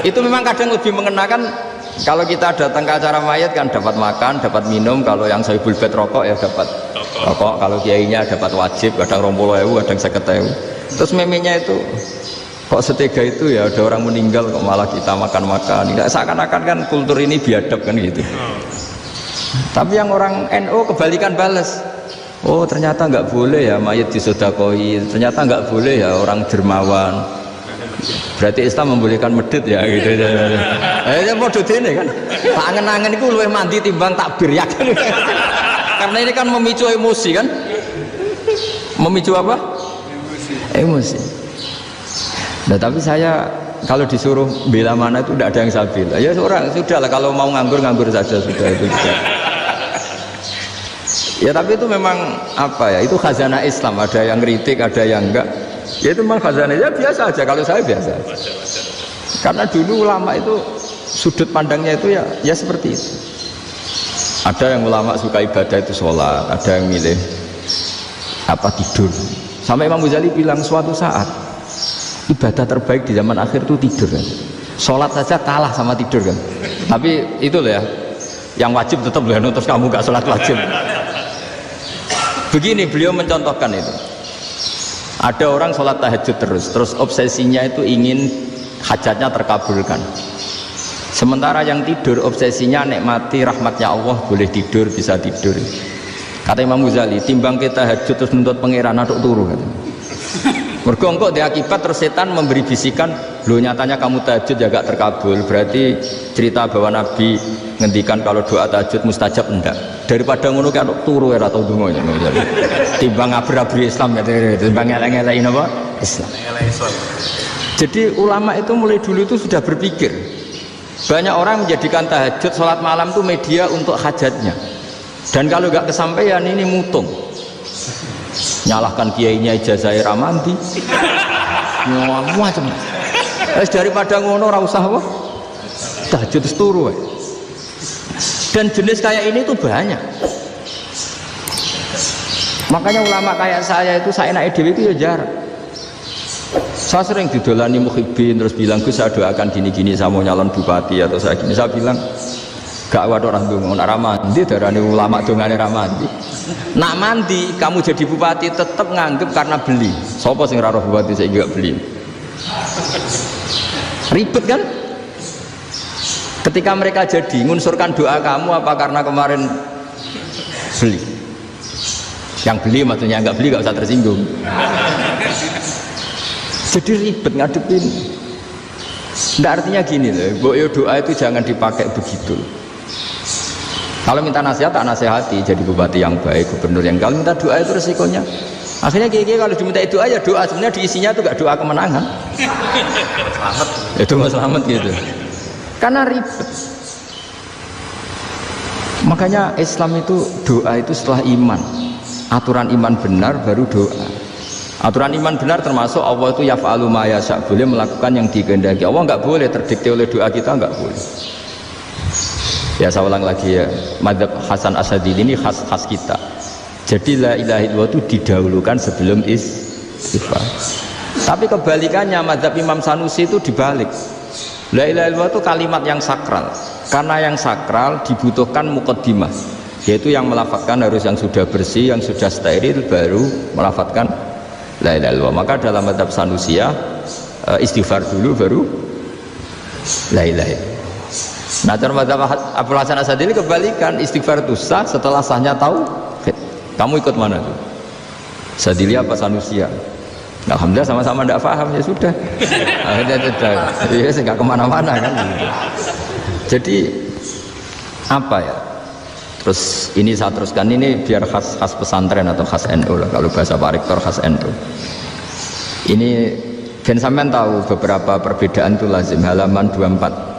Itu memang kadang lebih mengenakan. Kalau kita datang ke acara mayat kan dapat makan, dapat minum. Kalau yang sahibul bait rokok ya dapat rokok. Kalau kiainya dapat wajib, kadang 20.000, kadang 50.000. Terus memenya itu kok setega itu ya, ada orang meninggal kok malah kita makan-makan. Seakan-akan kan kultur ini biadab kan gitu. Tapi yang orang NU kebalikan balas. Oh ternyata nggak boleh ya mayat disodakoi, ternyata nggak boleh ya orang dermawan. Berarti Islam membolehkan medit ya gitu. Ya modus ini kan. Tak angen-angen itu luwih mandi timbang takbir ya kan. Karena ini kan memicu emosi kan. Memicu apa? Emosi. Nah tapi saya kalau disuruh bela mana itu tidak ada yang saya bela. Ya seorang sudahlah, kalau mau nganggur saja sudah itu. Ya tapi itu memang apa ya, itu khazanah Islam, ada yang kritik, ada yang enggak. Ya itu memang khazanah, ya biasa aja, kalau saya biasa aja. Karena dulu ulama itu sudut pandangnya itu ya seperti itu. Ada yang ulama suka ibadah itu sholat, ada yang milih apa tidur. Sampai Imam Ghazali bilang suatu saat Ibadah terbaik di zaman akhir itu tidur kan. Sholat saja kalah sama tidur kan. Tapi itu loh ya, yang wajib tetap loh, terus kamu gak sholat wajib. Begini beliau mencontohkan itu. Ada orang sholat tahajud terus obsesinya itu ingin hajatnya terkabulkan. Sementara yang tidur obsesinya nikmati rahmatnya Allah, boleh tidur, bisa tidur. Kata Imam Ghazali, timbang kita tahajud terus nuntut pangeran aduk turu kata. Mergo engko di akibat terus setan memberi bisikan, lo nyatanya kamu tahajud ya gak terkabul, berarti cerita bahwa Nabi ngendikan kalau doa tahajud mustajab enggak. Daripada ngono kan turu ya atau dongonya. Timbang abri-abri Islam ya, timbang eleng-eleng apa? Islam. Jadi ulama itu mulai dulu itu sudah berpikir. Banyak orang menjadikan tahajud sholat malam itu media untuk hajatnya. Dan kalau gak kesampaian ini mutung. Nyalahkan kiainya ijazah ramandi macam daripada ngono ora usah apa tahajud turu. Dan jenis kayak ini tuh banyak. Makanya ulama kayak saya itu saya enak dewe itu ya jarang. Saya sering didolani muhibbin terus bilang Gus saya doakan gini-gini saya mau nyalon bupati atau saya gini, saya bilang gak waduh orang dungu, nak ramandi darani ulama dongane ramandi. Nak mandi kamu jadi bupati tetap nganggep karena beli. Sopo sing ora roh bupati saya juga beli. Ribet kan? Ketika mereka jadi ngunsurkan doa kamu apa karena kemarin beli? Yang beli maksudnya nggak beli nggak usah tersinggung. Jadi ribet ngadepin. Nggak artinya gini loh, doa itu jangan dipakai begitu. Kalau minta nasihat, tak nasihati jadi bupati yang baik, gubernur yang kalau minta doa itu resikonya. Akhirnya kayak kalau diminta doa ya doa, sebenarnya diisinya itu gak doa kemenangan. Selamat. Itu mau selamat gitu. Karena ribet. Makanya Islam itu doa itu setelah iman. Aturan iman benar baru doa. Aturan iman benar termasuk Allah itu yaf'alu ma yasha, boleh melakukan yang dikehendaki. Allah nggak boleh terdikte oleh doa kita, nggak boleh. Ya saya ulang lagi ya, madzhab Hasan Asyadzili ini khas kita. Jadi la ilaha illallah itu didahulukan sebelum istighfar. Tapi kebalikannya madzhab Imam Sanusi itu dibalik. La ilaha illallah itu kalimat yang sakral. Karena yang sakral dibutuhkan muqaddimah, yaitu yang melafadzkan harus yang sudah bersih, yang sudah steril baru melafadzkan la ilaha illallah. Maka dalam madzhab Sanusiyah istighfar dulu baru la ilaha illallah. Nah, dalam madzhab Abul Hasan Asyadzili kebalikan, istighfar itu sah setelah sahnya tauhid. Kamu ikut mana tuh? Asyadzili apa Sanusiyah? Alhamdulillah sama-sama tidak paham ya sudah. Akhirnya tidak, ya nggak kemana-mana kan. Jadi apa ya? Terus ini saya teruskan ini biar khas pesantren atau khas NU lah. Kalau bahasa Pak Rektor khas NU. Ini Ben sampean tahu beberapa perbedaan itu lazim halaman 24.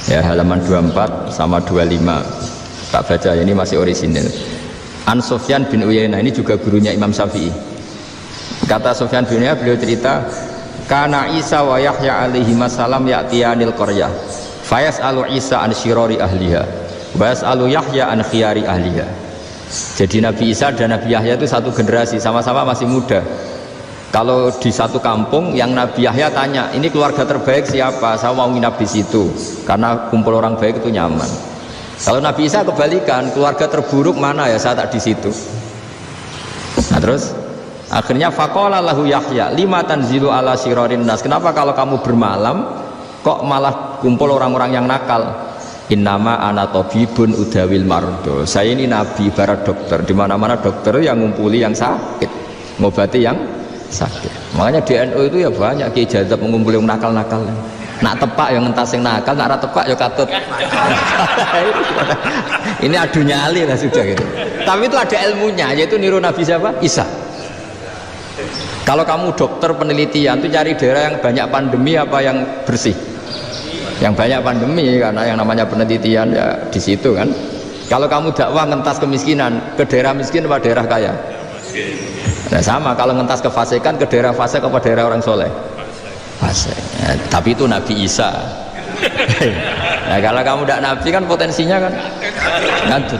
Ya halaman 24 sama 25 tak baca ini masih orisinil. An Sufyan bin Uyainah ini juga gurunya Imam Syafi'i. Kata Sufyan bin Uyainah, beliau cerita kana Isa wa Yahya alaihi salam ya'tiyanil qaryah fayas'alu Isa an syirari ahliha wa yas'alu Yahya an khiyari ahliha. Jadi Nabi Isa dan Nabi Yahya itu satu generasi, sama-sama masih muda. Kalau di satu kampung yang Nabi Yahya tanya, ini keluarga terbaik siapa? Saya mau nginap di situ karena kumpul orang baik itu nyaman. Kalau Nabi Isa kebalikan, keluarga terburuk mana ya? Saya tak di situ. Nah terus akhirnya faqala lahu Yahya lima tanzilu ala syirarin nas. Kenapa kalau kamu bermalam kok malah kumpul orang-orang yang nakal? Innama ana tabibun udawil mardo. Saya ini nabi barat dokter. Di mana-mana dokter yang ngumpuli yang sakit, ngobati yang sakit. Makanya di NU itu ya banyak Kiai Jazab mengumpuli yang nakal-nakal. Nak tepak yang ngentas yang nakal, nak ra tepak ya katut. Ini adu nyali lah sudah gitu. Tapi itu ada ilmunya, yaitu niru Nabi siapa? Isa. Kalau kamu dokter penelitian itu cari daerah yang banyak pandemi apa yang bersih? Yang banyak pandemi, karena yang namanya penelitian ya di situ kan. Kalau kamu dakwah ngentas kemiskinan, ke daerah miskin apa daerah kaya? Nah sama, kalau ngentas kefasikan ke daerah fasik apa daerah orang soleh? Fasik. Ya, tapi itu Nabi Isa. Nah kalau kamu tidak Nabi kan potensinya kan ngantut.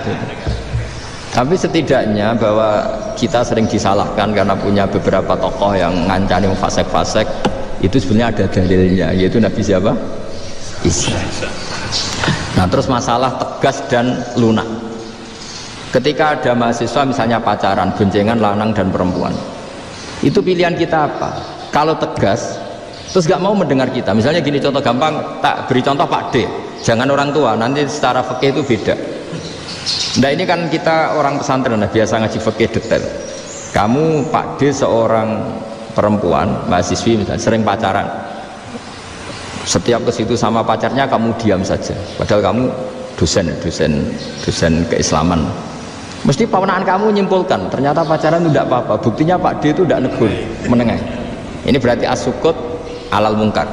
Tapi setidaknya bahwa kita sering disalahkan karena punya beberapa tokoh yang ngancani fasik-fasik. Itu sebenarnya ada dalilnya, yaitu Nabi siapa? Isa. Nah terus masalah tegas dan lunak. Ketika ada mahasiswa misalnya pacaran, boncengan lanang dan perempuan, itu pilihan kita apa? Kalau tegas terus gak mau mendengar kita, misalnya gini contoh gampang, tak beri contoh Pak D, jangan orang tua, nanti secara fikih itu beda. Nah ini kan kita orang pesantren, biasa ngaji fikih detail. Kamu Pak D seorang perempuan, mahasiswi misalnya, sering pacaran, setiap ke situ sama pacarnya kamu diam saja, padahal kamu dosen keislaman. Mesti pawanaan kamu nyimpulkan ternyata pacaran itu tidak apa-apa, buktinya Pak D itu tidak negur, menengah. Ini berarti asukut alal mungkar.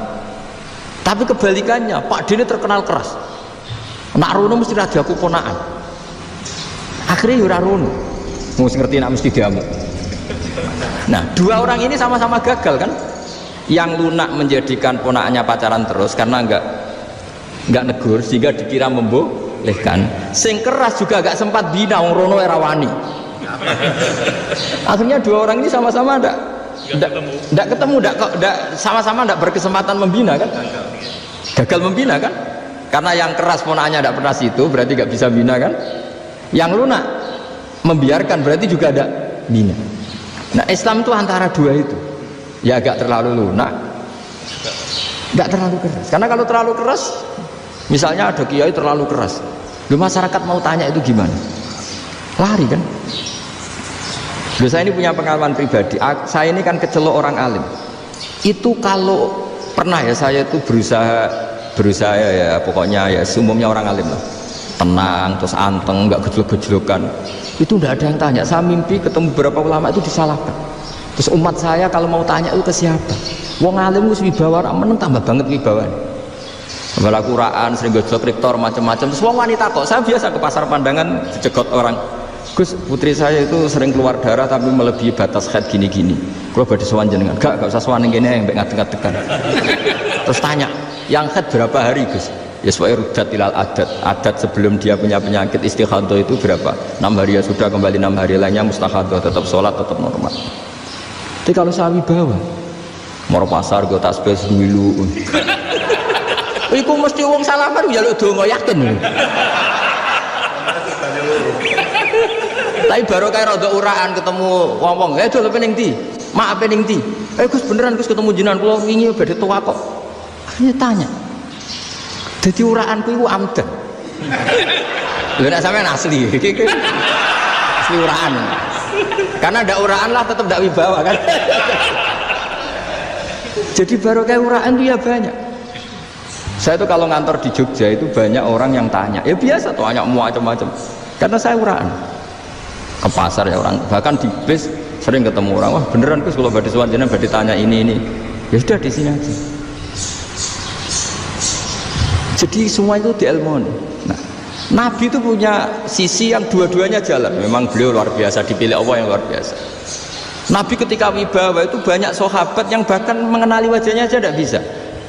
Tapi kebalikannya, Pak D ini terkenal keras, nak rono mesti raja aku ponaan, akhirnya yura rono mesti ngerti nak mesti diamu. Nah dua orang ini sama-sama gagal kan. Yang lunak menjadikan ponakannya pacaran terus karena enggak negur sehingga dikira membolehkan. Sing keras juga enggak sempat bina wong rono era wani. Akhirnya dua orang ini sama-sama enggak ketemu, sama-sama enggak berkesempatan membina kan? Gagal membina kan? Karena yang keras ponakannya enggak pernah situ berarti enggak bisa bina kan? Yang lunak membiarkan berarti juga ada bina. Nah Islam itu antara dua itu. Ya agak terlalu lunak, enggak terlalu keras. Karena kalau terlalu keras, misalnya ada kiai terlalu keras, lu masyarakat mau tanya itu gimana? Lari kan? Lu saya ini punya pengalaman pribadi. Saya ini kan kecelok orang alim. Itu kalau pernah ya saya itu berusaha ya pokoknya ya seumumnya orang alim lah. Tenang, terus anteng, enggak gejlok-gejlokan. Itu enggak ada yang tanya. Saya mimpi ketemu beberapa ulama itu disalahkan. Terus umat saya kalau mau tanya itu ke siapa? Wong alim wis wibawa, meneng tambah banget wibawa. Kepala Quran, sering gojlok rektor macam-macam. Terus wong wanita kok, saya biasa ke pasar pandangan dicegot orang. Gus, putri saya itu sering keluar darah tapi melebihi batas haid gini-gini. Kalau badhe sowan jenengan, gak usah sowan ngene mbek ngadeg-ngadegan. Terus tanya, yang haid berapa hari, Gus? Ya supaya rudat ilal adat sebelum dia punya penyakit istighadah itu berapa? 6 hari ya sudah, kembali 6 hari lainnya mustahadah, tetap sholat, tetap normal. Tapi kalau saya wibawa, mau pasar gue tasbih dulu. Iku mesti wong salaman ya lu donga yakin. Tapi baru kayak rada uraan ketemu wong-wong, dol pening ndi? Mak pening ndi? Gus beneran Gus ketemu jenengan kula wingi badhe tuwa kok. Akhirnya tanya. Dadi uraanku iku amdan. Lho nek sampean asli. Asli uraan. Karena ada uraan lah tetap tidak wibawa kan. Jadi baru kayak uraan itu ya banyak. Saya tuh kalau ngantor di Jogja itu banyak orang yang tanya, ya biasa tuh tanya macam-macam. Karena saya uraan ke pasar ya orang, bahkan di bis sering ketemu orang, wah beneran Gus kalau badhe sowan jenengan badhe tanya ini. Ya sudah di sini aja. Jadi semua itu diilmoni. Nah, Nabi itu punya sisi yang dua-duanya jalan. Memang beliau luar biasa, dipilih Allah yang luar biasa. Nabi ketika wibawa itu banyak sahabat yang bahkan mengenali wajahnya aja tidak bisa.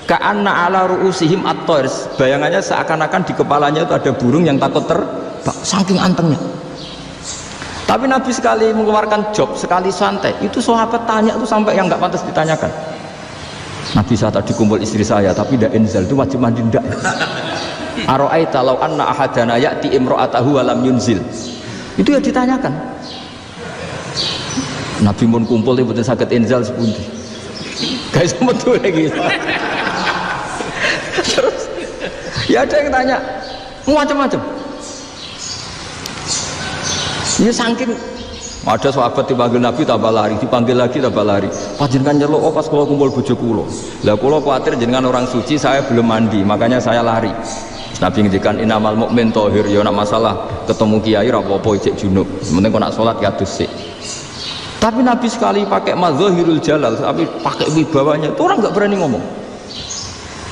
Ka'anna ala ru'usihim at-tayr. Bayangannya seakan-akan di kepalanya itu ada burung yang takut terbang, saking antengnya. Tapi Nabi sekali mengeluarkan job, sekali santai, itu sahabat tanya itu sampai yang nggak pantas ditanyakan. Nabi saat tadi kumpul istri saya, tapi tidak inzal, itu wajib mandi ndak. Aro'aita law anna ahadana ya'ti imra'atahu wa lam yunzil. Itu ya ditanyakan. Nabi pun kumpul itu betul sakit inzal sepundi. Guys betul lagi. Terus ya ada yang tanya macam-macam. Ya saking ada sahabat dipanggil Nabi tambah lari, dipanggil lagi tambah lari. Panjenengan nyeluk, oh pas kalau kumpul bojo kula. Lah kula kuatir jenengan orang suci, saya belum mandi, makanya saya lari. Nabi ngendikan innamal mukmin thahir, ya nak masalah ketemu kiai ra apa-apa ijek junub. Penting kok nak salat ya dhisik. Tapi Nabi sekali pakai mazahirul jalal, tapi pakai wibawanya, itu orang nggak berani ngomong.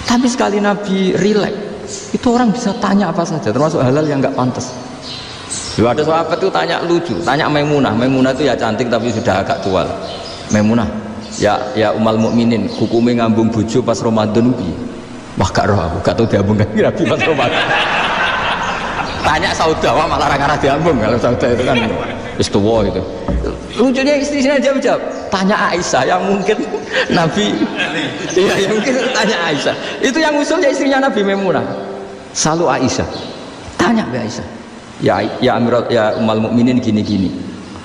Tapi sekali Nabi rileks, itu orang bisa tanya apa saja, termasuk halal yang nggak pantas. Lalu ada sahabat itu tanya lucu, tanya Maimunah. Maimunah itu ya cantik tapi sudah agak tua. Maimunah, ya umal mukminin, hukumnya ngambung bojo pas Ramadan ubi. Wah gak roh aku, gak tahu diambungkan Nabi pas Ramadan. Tanya Saudah, malah orang-orang diambung. Kalau Saudah itu kan wis tuwa itu. Lucunya istrinya jawab, tanya Aisyah yang mungkin Nabi iya yang mungkin tanya Aisyah. Itu yang usulnya istrinya Nabi Maimunah. Selalu Aisyah. Tanya ke Aisyah. Ya Amiral ya Ummul Mukminin gini-gini.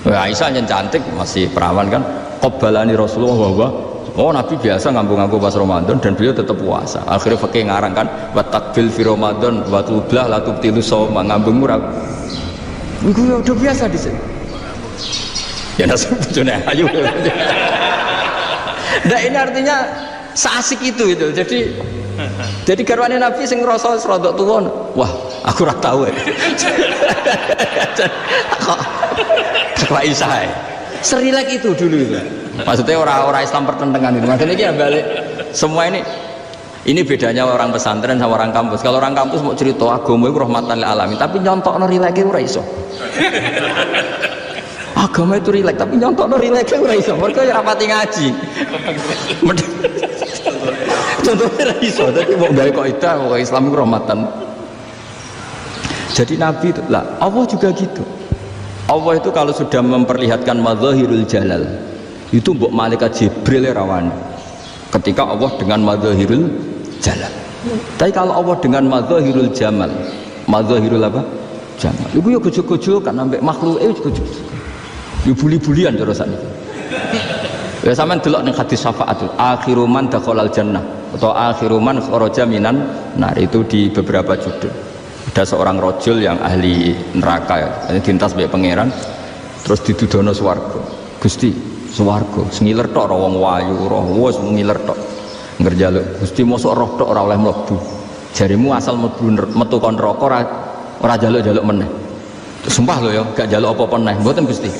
Aisyah yang cantik masih perawan kan. Qabbalani Rasulullah bahwa oh Nabi biasa ngambung-ngambung pas Ramadan dan beliau tetap puasa. Akhirnya fakih ngarang kan wa takbil fi Ramadan wa tublah la tubtilu shauma ngambung murah. Iku ya udah biasa di sini. Ya nasib bojone ayu. Nah ini artinya seasik itu. Jadi garwane Nabi sing ngrasa rodok tuwa. Wah, aku ora tau. Kok Aisyah. Serilek itu dulu itu. Maksudnya orang-orang Islam pertentangan itu. Maksudnya ini ya balik. Semua ini bedanya orang pesantren sama orang kampus. Kalau orang kampus mau cerita agama itu rahmatan lil alamin, tapi nyontokno rileke ora iso. Agama itu rilek, tapi nyontokno rileke ora iso. Mergo ya rapati ngaji. Contohnya ora iso, tapi mau gawe kaidah kok Islam itu rahmatan. Jadi Nabi itu lah, Allah juga gitu. Allah itu kalau sudah memperlihatkan madzahirul jalal itu mbok malaikat Jibril rawan ketika Allah dengan madzahirul jalal. Tapi kalau Allah dengan madzahirul jamal, madzahirul apa? Jamal. Iku ya gojo-gojo kan ambek makhluke gojo. Ya buli-bulian terusan itu. Ya sampean delok ning hadis syafaat akhiru man dakhalal jannah atau akhiru man kharaja minan nar itu di beberapa judul. Ada seorang rojul yang ahli neraka ya, dintas baik pangeran terus didudono swarga. Gusti swarga sengiler tok wong wayu roh wis ngiler tok ngerjaluk Gusti mosok roh tok ora oleh mlebu jarimu asal mlebu metu kon neraka ora jaluk-jaluk meneh sumpah lho ya gak jaluk apa-apa meneh mboten Gusti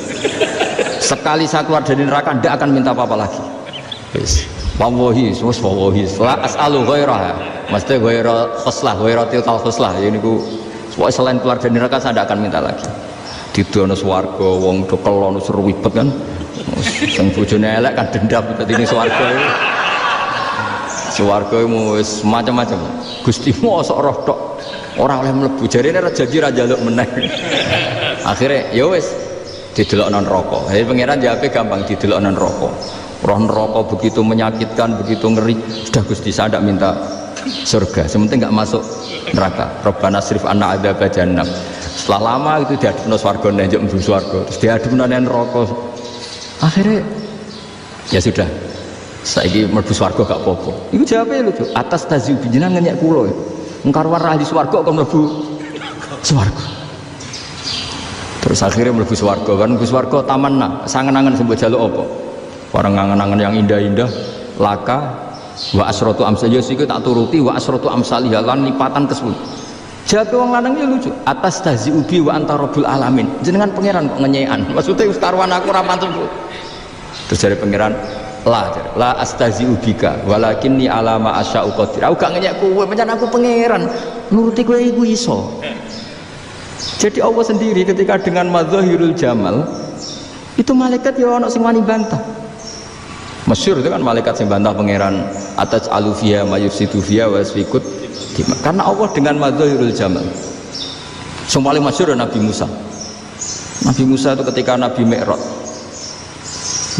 sekali saya keluar dari neraka ndak akan minta apa-apa lagi wis wallahi wis wallahi la as'alu ghairaha mesti ghaira khoslah ghaira tilkal khoslah ya niku selain keluar dari neraka saya ndak akan minta lagi didono swarga wong do kelon seru ribet kan sing bojone elek kan dendam dadi ning swarga iki swarga wis macam-macam Gusti mosok roh tok ora oleh mlebu jarene rejeki ra njaluk meneh akhire ya wis didelokno neraka jadi pangeran jawabe gampang didelokno neraka roh neraka begitu menyakitkan begitu ngeri sudah Gusti saya ndak minta surga sementing enggak masuk neraka Rabbana srif anna adzab jahannam setelah lama itu diadupno swarga njuk mlebu swarga terus diadupno neraka akhirnya ya sudah saiki mlebu swarga gak apa-apa iku jawabe lucu atas taziu jenengan ngenyek kula engkarwan ahli swarga kok mlebu swarga terus akhirnya mlebu swarga kan mlebu swarga tamanna sangen-angen sembo jaluk apa orang ngangen-angen yang indah-indah laka wa asratu amsalih iku tak turuti wa asratu amsalih lan lipatan ke-10 jawab wong lanang iki lucu atas taziu bi wa anta rabbul alamin jenengan pangeran kok ngenyekan maksudnya wis karwan aku ora pantun terus dari pangeran la astazi'u bika walakinni ala ma asya'u qadir aku gak ngenyek kowe pancen aku pangeran nuruti kowe iku iso jadi Allah sendiri ketika dengan madzahirul jamal itu malaikat ya ana sing wani bantah masyhur itu kan malaikat sing bantah pangeran atas alufiya mayusidu fiya wasfikut karena Allah dengan madzahirul jamal yang paling masyhur Nabi Musa itu ketika Nabi Mi'raj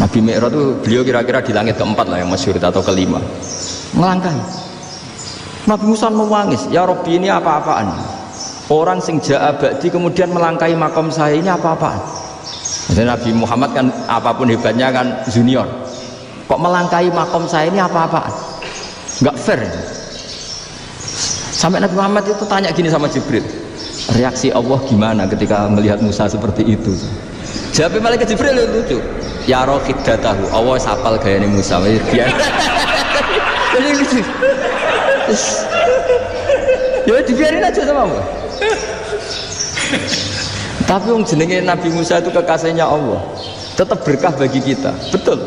itu beliau kira-kira di langit keempat lah yang masyhur atau kelima melangkahi Nabi Musa menangis ya Rabbi ini apa-apaan orang sing ja'a ba'di kemudian melangkahi makom saya ini apa-apaan jadi Nabi Muhammad kan apapun hebatnya kan junior kok melangkahi makom saya ini apa-apaan nggak fair sampai Nabi Muhammad itu tanya gini sama Jibril reaksi Allah gimana ketika melihat Musa seperti itu jawab malaikat Jibril itu lucu ya rohidatahu Allah sapal gayanya Musa biar jadi lucu ya dibiarin aja sama Allah tapi yang jenenge Nabi Musa itu kekasihnya Allah tetap berkah bagi kita betul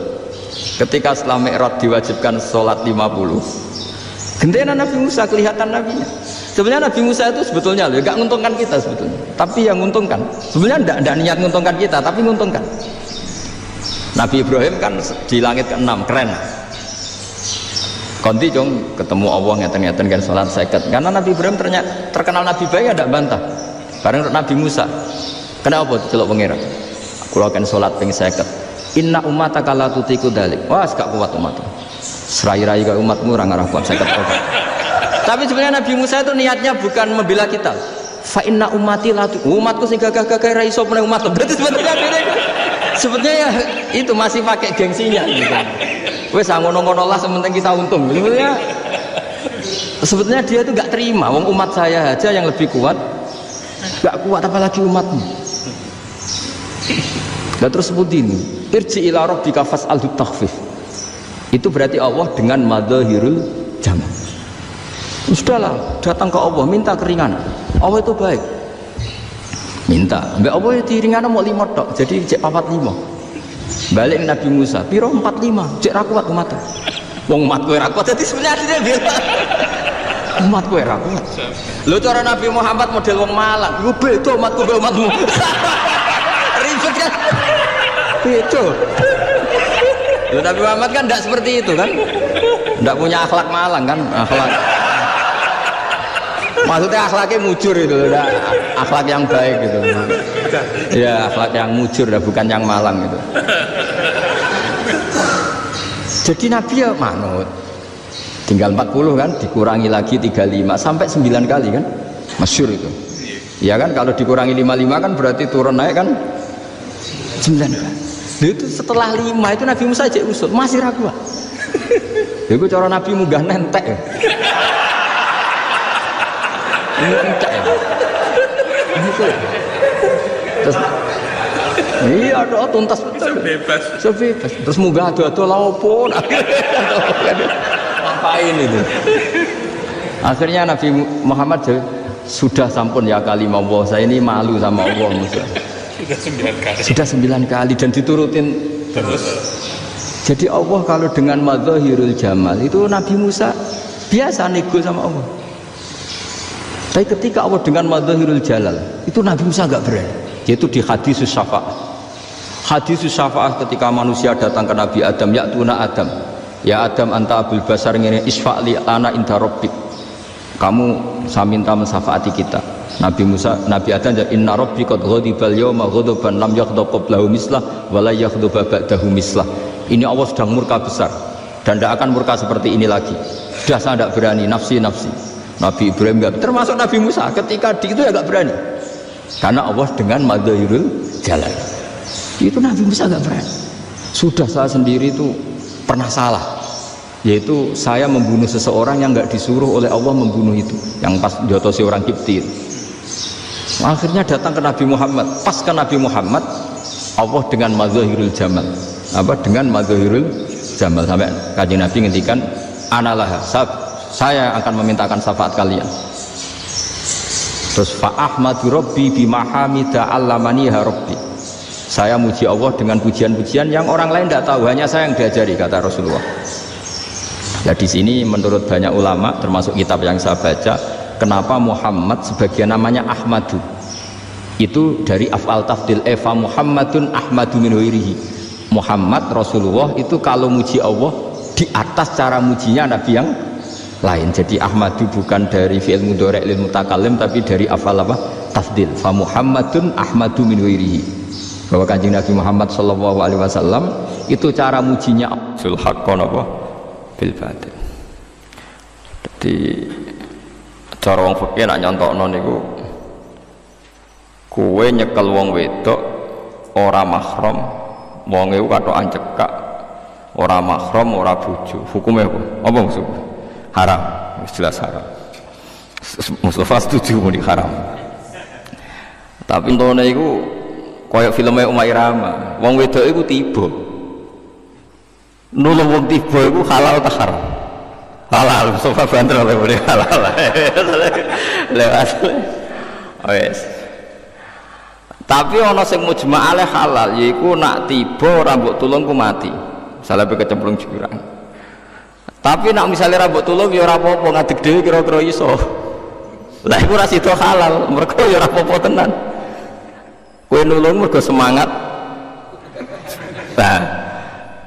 ketika setelah Mi'raj diwajibkan sholat 50 gentenan Nabi Musa kelihatan nabinya sebenarnya Nabi Musa itu sebetulnya loh gak nguntungkan kita sebetulnya tapi yang nguntungkan sebenarnya tidak niat nguntungkan kita tapi nguntungkan Nabi Ibrahim kan di langit ke-6 keren konti dong ketemu Allah ngeten-ngeten kan sholat seket karena Nabi Ibrahim ternyata terkenal Nabi baik ada bantah bareng Nabi Musa kenapa celok pangeran aku akan sholat ping seket Inna ummataka la tutiku dzalik. Wah, gak kuat umat. Serai-rai ke umatmu ora ngarah kuat 50 tahun. Tapi sebenarnya Nabi Musa itu niatnya bukan membela kita. Fa inna ummati la umatku sing gagah-gagah ra iso meneh umat. Berarti sebetulnya ya itu masih pakai gengsinya gitu. Wes ngono-ngono lah sementing kita untung. Sebetulnya dia itu gak terima wong umat saya aja yang lebih kuat. Gak kuat apalagi umatmu. Dan terus sebutin irji ila rabbika fas'alhu takhfif. Itu berarti Allah dengan madzahirul jamal. Sudahlah, datang ke Allah minta keringanan. Allah itu baik. Minta, mbak Allah itu ringanan mau 5 tok, jadi cek 45. Balik ke Nabi Musa, piro 45, cek ra kuat umat. Wong umat kowe ra kuat, jadi sebenarnya dia bilang umat kowe ra kuat. Lho cara Nabi Muhammad model wong Malang, yo beda umatku mbek umatmu. Ribet kan? Beda. Lho Nabi Muhammad kan enggak seperti itu kan? Enggak punya akhlak Malang kan? Akhlak. Maksudnya akhlaknya mujur itu, udah akhlak yang baik gitu. Ya akhlak yang mujur, bukan yang Malang gitu. Jadi Nabi ya manut. Tinggal 40 kan, dikurangi lagi 35 sampai 9 kali kan, masyhur itu. Ya kan kalau dikurangi 55 kan berarti turun naik kan 9 kali. Itu setelah 5 itu Nabi Musa aja usul masih ragu. Itu cara Nabi munggah nentek. Nentek. Terus iya doa tuntas betul. Sebebas. Terus munggah ado-ado laopo. Ngapain itu? Akhirnya Nabi Muhammad sudah sampun ya kalimah Allah, saya ini malu sama Allah Musa. Sudah 9 kali dan diturutin terus. Jadi Allah kalau dengan madzahirul jamal itu Nabi Musa biasa nego sama Allah. Tapi ketika Allah dengan madzahirul jalal itu Nabi Musa enggak berani. Yaitu di hadis syafa'ah. Hadis syafa'ah ketika manusia datang ke Nabi Adam, ya tuna Adam. Ya Adam anta abul basar ngene isfa'li ana inda rabbik. Kamu saya minta mensafaati kita. Nabi Musa, Nabi Adam ya inna rabbi qad ghadibal yawma ghadaban lam yaghdab qablahu mislah wa la yaghdab ba'dahu mislah. Ini Allah sedang murka besar dan tidak akan murka seperti ini lagi. Sudah saya tidak berani, nafsi. Nabi Ibrahim enggak, termasuk Nabi Musa ketika di itu ya enggak berani. Karena Allah dengan madzahirul jalal. Itu Nabi Musa enggak berani. Sudah saya sendiri itu pernah salah, yaitu saya membunuh seseorang yang enggak disuruh oleh Allah membunuh itu, yang pas jotosi orang Kipti. Akhirnya datang ke Nabi Muhammad, pas ke Nabi Muhammad Allah dengan madzahirul jamal. Apa dengan madzahirul jamal sampai Kanjeng Nabi ngendikan analah saya akan memintakan syafaat kalian. Terus fa ahmadu rabbi bima hamida allamaniha rabbi. Saya muji Allah dengan pujian-pujian yang orang lain tidak tahu, hanya saya yang diajari, kata Rasulullah. Ya di sini menurut banyak ulama termasuk kitab yang saya baca, kenapa Muhammad sebagian namanya Ahmadu. Itu dari af'al tafdil fa Muhammadun ahmadu min ghairihi. Muhammad Rasulullah itu kalau muji Allah di atas cara mujinya nabi yang lain. Jadi Ahmadu bukan dari fi'il mudhari' lil mutakallim tapi dari af'al apa? Tafdil. Fa Muhammadun ahmadu min ghairihi. Bahwa Kanjeng Nabi Muhammad sallallahu alaihi wasallam itu cara mujinya sul haqqan apa? Bil batil. Jadi cara wong fikih nak nyontokno niku kowe nyekel wong wedok ora mahram, wong iku katokan cekak, ora mahram, ora bojo. Hukumnya apa? Apa maksudnya? Haram, jelas haram. Mustafa setuju muni haram. Tapi entone iku koyok filmnya Umay Rama, wong wedok iku tiba. Nulung wong tiba iku halal ta haram? Halal, Mustafa banter oleh boleh halal. Lewat. Wes. Tapi ana sing mujma' alaih halal yaiku nak tiba rambut tulung ku mati. Salah be kecemplung jurang. Tapi nak misalnya rambut tulung ya ora apa-apa, ngadeg dhewe kira-kira iso. Lah iku ora sida halal, mergo ya ora apa-apa tenan. Kowe nulung mergo semangat. Nah,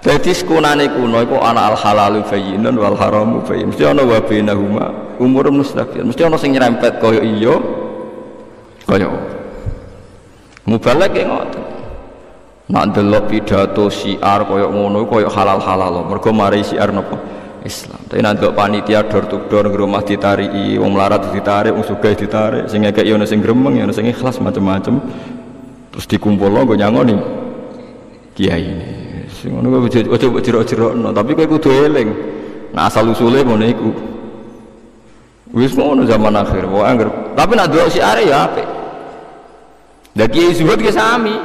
dadi sekunane kuno iku ana al halalu bayyinun wal haramu bayyin. Mesti ana wa bainahuma umurun mustaqim. Mesti ana sing nyerempet kaya iya kaya mubalagh ngoten. Nak delok pidato syiar koyok ngono koyok halal-halal. Mergo mari syiar napa? Islam. Tapi nak delok panitia door to door ngrumah ditariki, wong melarat ditarik, wong sugih ditarik, sing ngekek yo ono sing gremeng, yo ono sing ikhlas macam-macam. Terus dikumpulno nggo nyangoni kiai ini. Sing ngono kok aja jerok-jerokno, tapi kowe kudu eling. Nah asal usule ngono iku. Wis ngono zaman akhir, wae anggere. Tapi nak delok syiar ya apik. Lah kiai zuhud ki sami.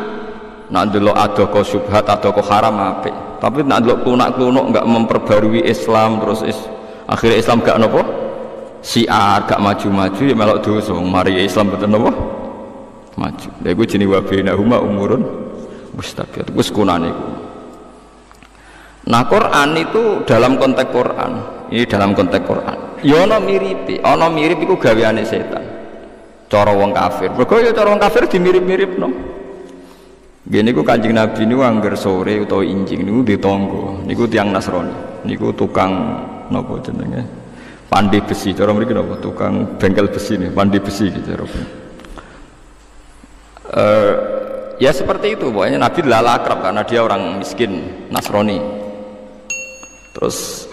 Nak delok adoko syubhat adoko haram apik. Tapi nak delok klunak-klunuk enggak memperbarui Islam terus akhirnya Islam gak napa? Syiar gak maju-maju ya melok dosa. Mari Islam betul napa? Maju. Lha iku jenenge wa bainahuma umurun mustabiat. Wis kunane iku. Nah Quran itu dalam konteks Quran. Ini dalam konteks Quran. Ya ana mirip iku gaweane setan. Cara wong kafir. Mergo ya cara wong kafir dimirip-miripno. Gini ku Kanjeng Nabi niku angger sore utawa injing niku ditonggo. Niku tiyang Nasrani. Niku tukang napa jenenge? Pandai besi. Cara mriki napa? Tukang bengkel besi nih, pandai besi gitu cara. Ya seperti itu pokoknya Nabi lala akrab karena dia orang miskin Nasrani. Terus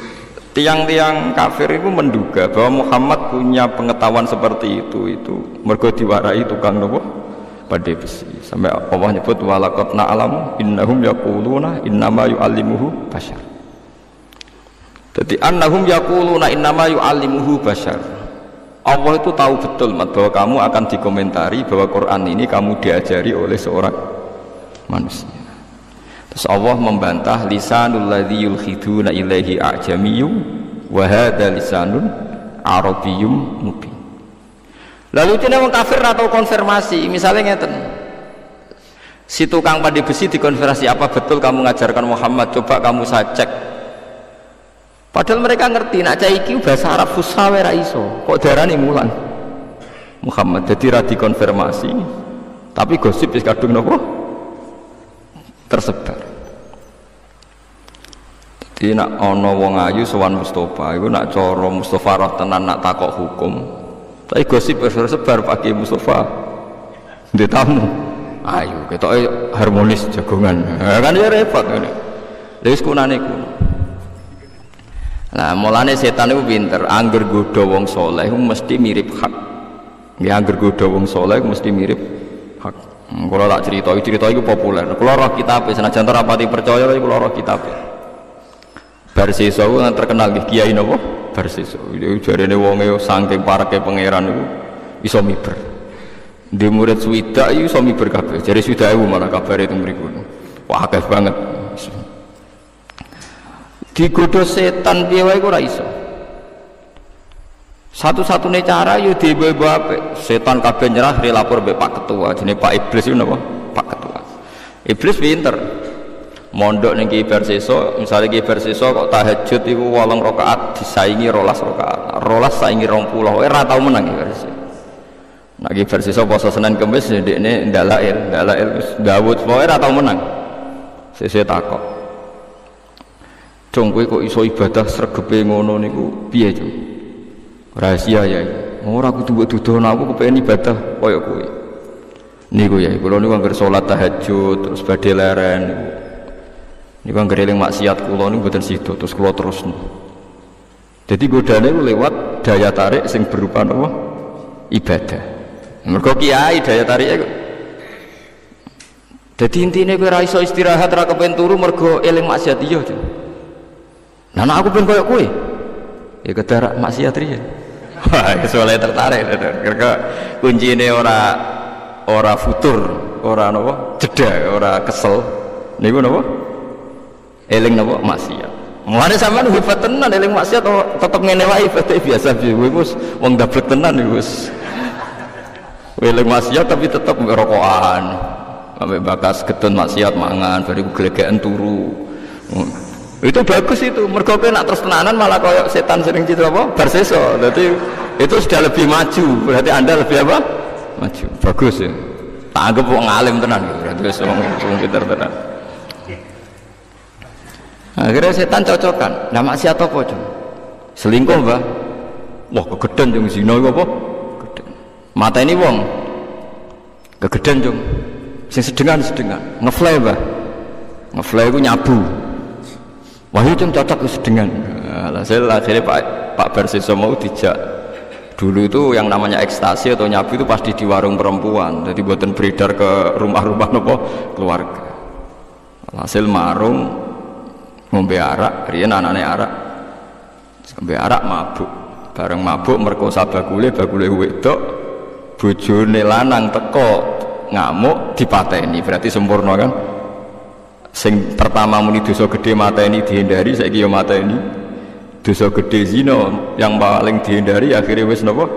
tiang-tiang kafir itu menduga bahwa Muhammad punya pengetahuan seperti itu mergo diwarai tukang napa? Pandai besi. Sampai Allah nyebut walaqad na'lamu innahum yaquluna innama yu'allimuhu bashar. Jadi annahum yaquluna innama yu'allimuhu bashar. Allah itu tahu betul bahwa kamu akan dikomentari bahwa Quran ini kamu diajari oleh seorang manusia. Terus Allah membantah lisanul ladzi yulkhiduna ilaihi a'jamiyyun wa hadza lisanun arabiyyum mubin. Lalu itu orang kafir atau konfirmasi, misalnya ngeten, si tukang pandai besi dikonfirmasi apa betul kamu mengajarkan Muhammad? Coba kamu saya cek. Padahal mereka ngerti, nak cai iki bahasa Arab fusha ora iso. Kok darani mulan Muhammad? Jadi ra dikonfirmasi, tapi gosip wis kadung napa tersebar. Jadi nak ana wong ayu sowan Mustafa, iku nak cara Mustafa roh tenan nak takok hukum. Tapi gosip bersebar pakai Mustafa di tamu ayo kita harmonis jagongan kan ya repot ini lewis kunane kuno. Nah mulane setan itu pinter angger godo wong soleh mesti mirip hak ya angger godo wong soleh mesti mirip hak. Kalau tak cerita itu populer kalau roh kitab senajan rapati percaya tapi kalau roh kitab Barsiso yang terkenal di kiai nopo Barsiso itu jarene wonge saking parake pangeran itu iso miber di murid swidak itu iso miber kabeh jare swidak malah kabare itu mriku wah akeh banget digodho setan piye wae ora iso satu-satunya cara yo dibawa apik setan kabeh nyerah lapor mbek Pak Ketua jenenge Pak Iblis itu napa Pak Ketua Iblis pinter mondok ning Ki Barsiso misalnya Ki Barsiso kok tahajud iku 8 rakaat disaingi 12 rakaat 12 saingi 20 ora tau menang Ki Barsiso. Nah Ki Barsiso poso Senin Kamis ndekne ndalail wis Daud pokoke ora tau menang. Sesuk takok. Cung kowe kok iso ibadah sregepe ngono niku piye, Cung? Rahasia ya. Ora kudu mbok dudono aku kepengin ibadah kaya kowe. Niku ya, kula niku anggere salat tahajud terus badhe leren niku. Niku anggere eling maksiat kula niku mboten sida terus kula terusno. Jadi godane ku lewat daya tarik sing berupa apa? Ibadah. Mergo kiai daya tarike dadi intine kowe ora iso istirahat ra kepen turu mergo eling maksiat iya. Nah nek aku ben koyo kowe ya kedarak maksiat riyen. Wah, soalnya tertarik karena kuncine ora futur, ora napa jeda, ora kesel. Niku napa? Eling napa maksiat. Mulane sampean hebat tenan eling maksiat tetep ngene wae ibadah biasa piye. Kowe wis wong dablek tenan wis. Eling maksiat tapi tetep rokokan. Sampai bakas gedon maksiat mangan, bariku glegeken turu. Itu bagus itu, mergo kowe nak terus tenanan malah koyo setan sering citra apa? Barsiso. Berarti itu sudah lebih maju. Berarti Anda lebih apa? Maju. Bagus ya. Tak anggap wong alim tenan gitu. Berarti wis wong pinter tenan. Akhirnya setan cocokan. Lah maksiat apa, Cung? Selingkuh, Mbah. Wah, kegeden Cung zina iku apa? Kegeden. Mateni wong. Kegeden, Cung. Sing sedengan, ngefly, Mbah. ngefly iku nyabu. Wah itu cocok sedengan. Akhirnya Pak Barsiso mau dijak. Dulu itu yang namanya ekstasi atau nyabu itu pasti di warung perempuan. Jadi buatan beredar ke rumah-rumah nopo keluarga. Hasil marung ngombe arak, riyen anane arak. Ngombe arak mabuk. Bareng mabuk merkosa bakule wedok. Bojone lanang teko ngamuk dipateni. Berarti sempurna kan? Sing pertama muni dosa gede mateni dihindari, saiki ya mateni. Dosa gede zina yang paling dihindari akhirnya wis napa?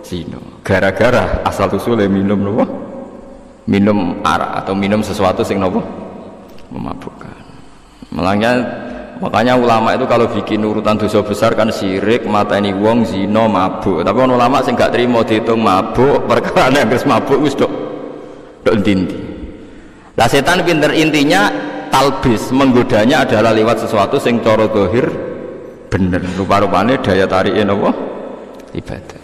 Zina. Gara-gara asal usule minum napa? Minum arak atau minum sesuatu sing napa? Memabukkan. Makanya ulama itu kalau bikin urutan dosa besar kan syirik, mateni wong, zina, mabuk. Tapi ono ulama sing gak trimo dihitung mabuk, perkara nek wis mabuk wis dok inti. Lah setan pinter, intinya talbis, menggodanya adalah lewat sesuatu sing cara zahir bener, rupa-rupane daya tariknya napa? Ibadah.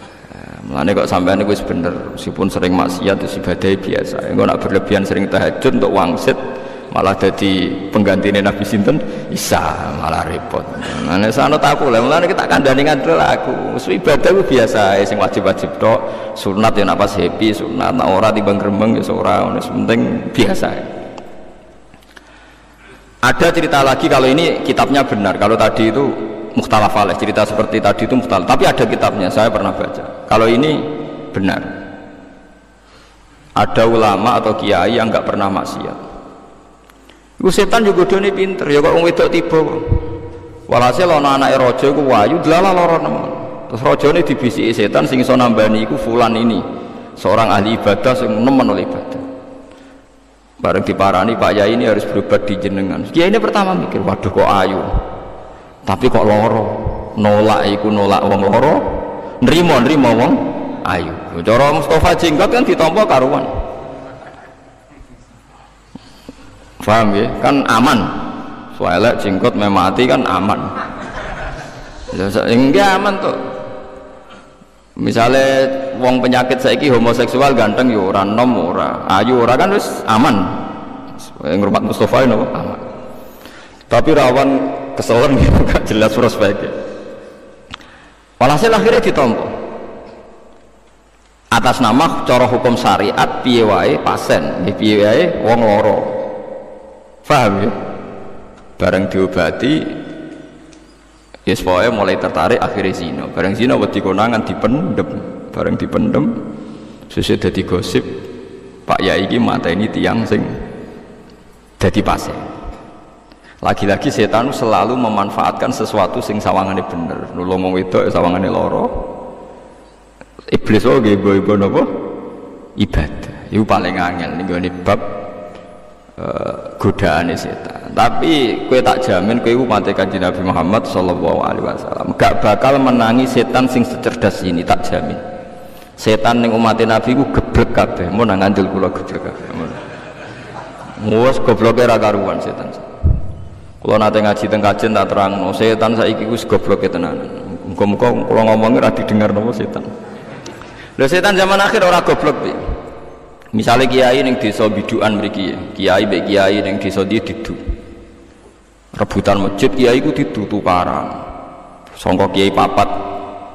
Mulane kok sampean wis bener, meskipun sering maksiat wis ibadah biasa. Engko nak berlebihan sering tahajud untuk wangsit malah jadi penggantinya Nabi sinten Isa, malah repot. Mulane sanut aku lah, mulane kita kandhani ngandel aku. Wis ibadah ku biasa, sing wajib-wajib tok, sunat ya nak pas happy, sunat nak ora timbang gremeng ya ora, wis penting biasa. Ada cerita lagi, kalau ini kitabnya benar, kalau tadi itu mukhtalaf alaih, cerita seperti tadi itu mukhtalaf, tapi ada kitabnya, saya pernah baca. Kalau ini benar, ada ulama atau kiai yang nggak pernah maksiat. Iku setan juga dene pinter, ya kok wong wedok tiba. Walhasil ana anake raja iku wayu dlalah lara nemen. Terus rajane dibisiki setan sing iso nambani iku fulan ini, seorang ahli ibadah sing nemen oleh ibadah. Bareng diparani Pak Yai ini harus berobat di jenengan. Kiai ini pertama mikir, waduh kok ayu. Tapi kok loro. Nolak iku nolak wong loro, nrimo wong ayu. Cara Mustafa jenggot kan ditampa karuan. Paham ya? Kan aman. Soalnya jenggot memati kan aman. Enggak aman tuh. Misalnya wong penyakit saiki homoseksual ganteng ya ora, nom ora, ayu ora, kan wis aman. Ngrumat Mustafa ini aman. Tapi rawan keselen gitu, gak jelas prospeknya. Walhasil akhirnya ditampa. Atas nama cara hukum syariat piye wae pasien, piye wae wong loro. Paham ya? Bareng diobati ya supaya mulai tertarik, akhirnya zina. Bareng zina wedi konangan dipendem, bareng dipendem sesuai dadi gosip Pak Yai iki mateni tiyang sing dadi pasien. Lagi-lagi setan selalu memanfaatkan sesuatu sing sawangane bener. Nulung wong wedok sawangane loro. Iblis oge ibu-ibu napa? Ibadah. Iku paling angel ning gone bab godaane setan. Tapi kowe tak jamin kowe iku mate Kanjeng Nabi Muhammad sallallahu alaihi wasallam gak bakal menangi setan sing secerdas ini, tak jamin. Setan ning umat Nabi iku geblek kabeh, mun nang ngandel kula geblek kabeh. Wes gobloke ra karuan setan. Kula nate ngaji teng kajen tak terangno, setan saiki wis gobloke tenanan. Muga-muga kula ngomongi ra didengar napa setan. Lha setan zaman akhir ora goblok piye? Misalnya kiai ning desa bidukan mriki, kiai mbek kiai ning desa dia didu. Rebutan masjid kiai ku didu tukaran. Sangka kiai papat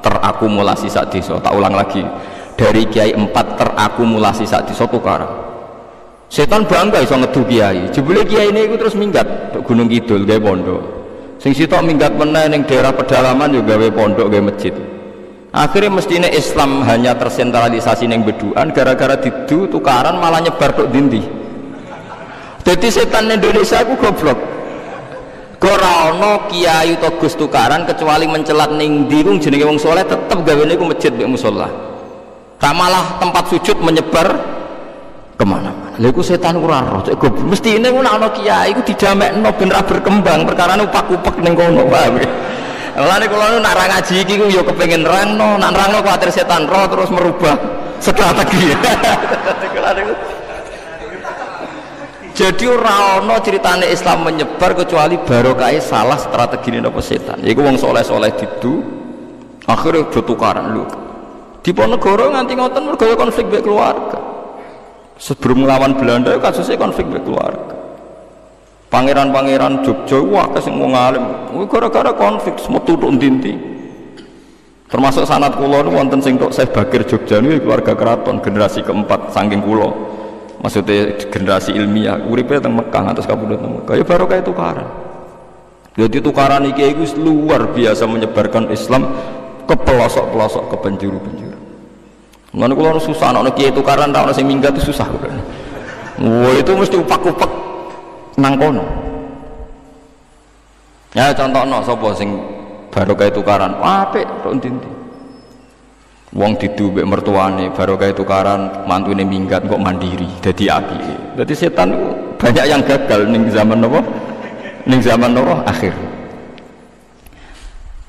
terakumulasi sak desa. Tak ulang lagi. Dari kiai 4 terakumulasi sak desa tukaran. Setan bangga iso ngedu kiai. Jebule kiai ini iku terus minggat tok Gunung Kidul gawe pondok. Sing sitok minggat meneh ning daerah pedalaman yo gawe pondok gawe masjid. Akhirnya mestinya Islam hanya tersentralisasi neng beduan, gara-gara didu tukaran malah nyebar tok dindi. Jadi setan Indonesia aku goblok. Ora ana kiai utawa gus tukaran kecuali mencelat ning ndi ku jenenge wong saleh tetep gawene ku masjid mek musala. Tak malah tempat sujud menyebar kemana-mana. Lha iku setan ora roh, goblok. Mestine ku nek ana kiai ku didamekno ben ra berkembang, perkarane upak-upek ning kono, paham. Mulane kula nak ra ngaji iki ku ya kepengin nerangno, nak nerangno kuwatir setan roh terus merubah strategi. Jadi ora ana critane Islam menyebar kecuali barokah salah strategine napa setan. Iku wong saleh-saleh didu akhire do tukaran lho. Di Ponegoro nganti ngoten mergo konflik mek keluarga. Sebelum melawan Belanda kasusnya konflik mek keluarga. Pangeran-pangeran Jogja wah sing wong alim gara-gara konflik metu tok ndi-ndi. Termasuk sanad kula niku wonten sing tok Syekh Bakir Jogja niku keluarga keraton generasi keempat saking kula. Maksudnya generasi ilmiah uripe teng Mekah atas kabudut Mekah ya barokah tukaran. Jadi tukaran iki iku luar biasa menyebarkan Islam ke pelosok-pelosok ke penjuru-penjuru. Ngono kula susah ana kiai tukaran ta ana sing minggat itu susah kula. Wah itu mesti upak-upak nang kono. Ya contohno sapa sing barokah tukaran apik tok ndi-ndi. Wong didu mbek mertuane barokah tukaran mantune minggat kok mandiri dadi apik. Dadi setan banyak yang gagal ning zaman napa? Ning zaman napa? Akhir.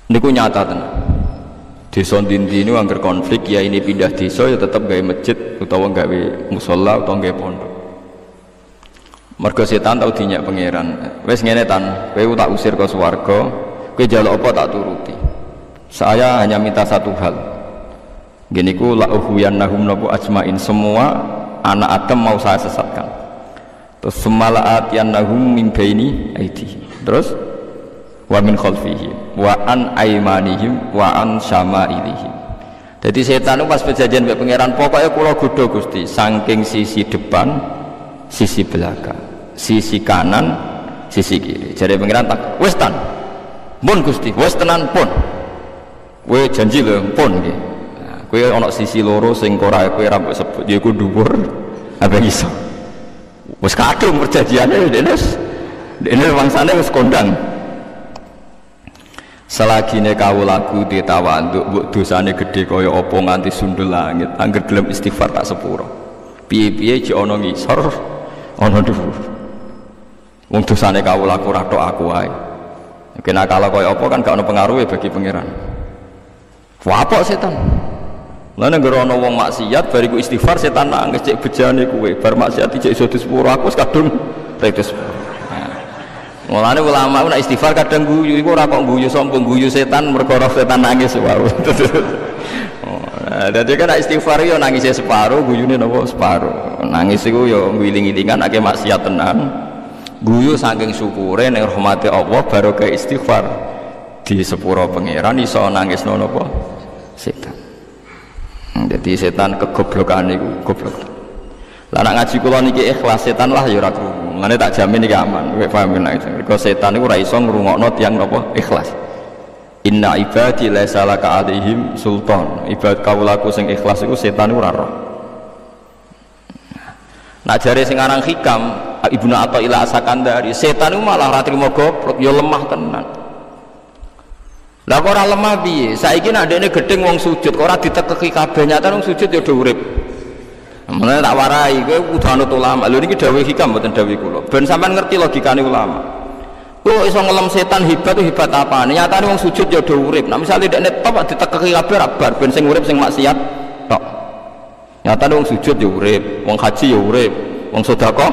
Niku nyata tenan. Desa ndi-ndi niku angger konflik ya ini pindah desa ya tetep gawe masjid utawa gawe musala utawa gawe pondok. Mergo setan tau dinyak pangeran. Wis ngene tan, kowe tak usir ke swarga, kowe njaluk apa tak turuti. Saya hanya minta satu hal. Gini ku la uhuyannahum nabu ajmain, semua anak Adam mau saya sesatkan. Terus semalaat yannahum min baini aidihim. Terus wa min khalfihim wa an aimanihim wa an syama'ilihim. Jadi setan itu pas perjanjian mbek pangeran pokoknya kula godho Gusti saking sisi depan, sisi belakang, sisi kanan, sisi kiri. Jadi pangeran tak wis tan. Pun Gusti, wis tenan pun. Kowe janji lho pun nggih. Nah, kowe ana sisi loro sing ora kowe ra mbok sebut ya iku dhuwur apa iso. Wis kadung perjanjiane dene wangsane wis kondang. Selagine kawulaku ditawanduk mbok dosane gedhe kaya apa nganti sundul langit angger gelem istighfar tak sepuro. Piye-piye jek ana ngisor ana dhuwur. Wong dosane kawulaku ra tok aku wae. Kena kala kaya apa kan gak ana pengaruhe bagi pangeran. Wapok setan. Lah nek ana wong maksiat bariku istighfar setan nangis cek bejane kowe bar maksiat cek iso disepuro aku wis kadung redes. Mulane ulama nek istighfar kadang guyu iku ora kok guyu sombong guyu setan mergo setan nangis wae. Dadi kan istighfar yo nangise separo guyune napa separo. Nangis iku yo ngiling-ilingan akeh maksiat tenan. Guyu saking syukure ning rahmate Allah barokah istighfar di sepuro pangeran iso nangis napa setan. Jadi setan kegoblokan niku goblok. Lah nek ngaji kula niki ikhlas setan lah ya ora krungu. Mane tak jamin iki aman. Kowe paham nek itu. Mergo setan niku ora iso ngrungokno tiyang napa ikhlas. Inna ibadi laisa laka alaihim sultan. Ibad kawulaku sing ikhlas iku setan niku ora roh. Nak jare sing aran hikam Ibnu Athaillah As-Sakandari, setan niku malah ora trimo goblok, ya lemah tenan. Lah kok ora lemah piye? Saiki nek ndekne gedeng wong sujud kok ora ditekeki kabeh nyata wong sujud ya do urip. Mulane tak warai kowe kudu anut ulama. Lho niki dawuh hikam mboten dawuh kula. Ben sampean ngerti logikane ulama. Kowe iso ngelem setan hebat itu hebat apane? Nyatane wong sujud ya do urip. Nek misale ndekne top ditekeki kabeh ra bar ben sing urip sing maksiat tok. Nyatane wong sujud ya urip, wong haji ya urip, wong sedekah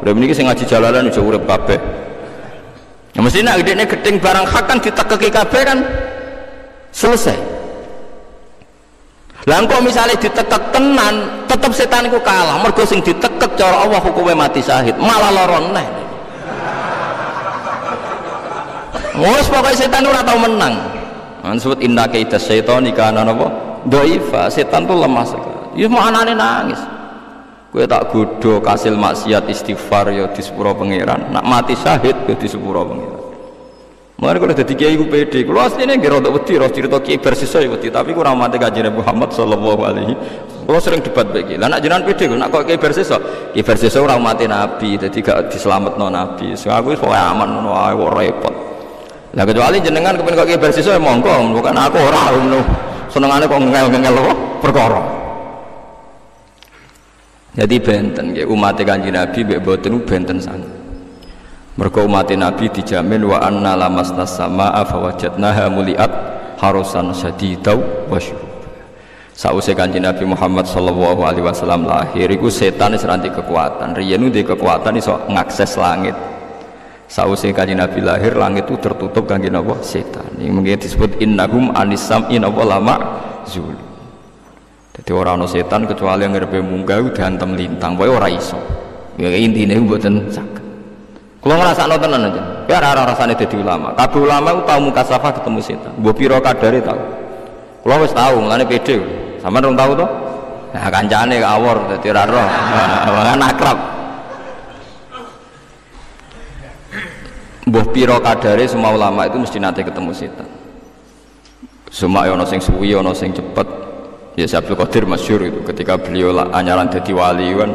urip niki sing ngaji jalalan ya urip kabeh. Ya mesti nek dekne gedeng barang hak kan ditekeki kabeh kan selesai. Lah engko misale ditekek tenan, tetep setan iku kalah. Mergo sing ditekek cara Allah hukume mati syahid, malah lara neh. Wes pokoke setan ora tau menang. Kan sebut inna kaidas syaitani kana napa? Dhaifa, setan tuh lemah sekali. Ya maknane nangis. Kowe tak godho kasil maksiat istighfar ya di sepuro pangeran. Nak mati syahid ya di sepuro pangeran. Mulane kalau dadi kiai ku pede, kulo asline nggih rada wedi ro cerita kiai bersisa ya wedi, tapi kurang mate Kanjeng Muhammad sallallahu alaihi. Kulo sering debat bagi. Lah nak jenengan pede kok nak kok kiai bersisa ora mate nabi, dadi gak dislametno nabi. So aku wis pokoke aman ngono ae kok repot. Lah kecuali jenengan kepen kok kiai bersisa ya monggo, bukan aku ora ngono. Senengane kok ngel-ngel apa perkara. Jadi benten nggih umat Kanjeng Nabi mbek boten benten sanget. Mergo umat Nabi dijamin wa anna lamasnas samaa fawajadnaha muliat harusan syadidaw wa syuhub. Sausé Kanjeng Nabi Muhammad sallallahu alaihi wasallam lahir iku setan wis ranti kekuatan. Riyen ndek kekuatan iso ngakses langit. Sausé Kanjeng Nabi lahir langit itu tertutup kangge napa? Setan. Iki mungkin disebut innahum anisam inna lama zul. Jadi ora ana setan kecuali yang ngarepe munggah diantem lintang, wae ora iso. Ya intine mboten saged. Kalau ngrasakno tenan aja. Biar ora rasane dadi ulama. Kabeh ulama ku tau mukasafah ketemu setan. Mbok pira kadare tau. Kulo wis tau, mulane pede. Sampeyan rong tau to? Nah, kancane awor dadi ora roh. Kan akrab. Mbah pira kadare semua ulama itu mesti nate ketemu setan. Semua ana sing suwi, ana sing cepet. Ya Abdul Qadir masyhur itu ketika beliau anyaran dadi wali kan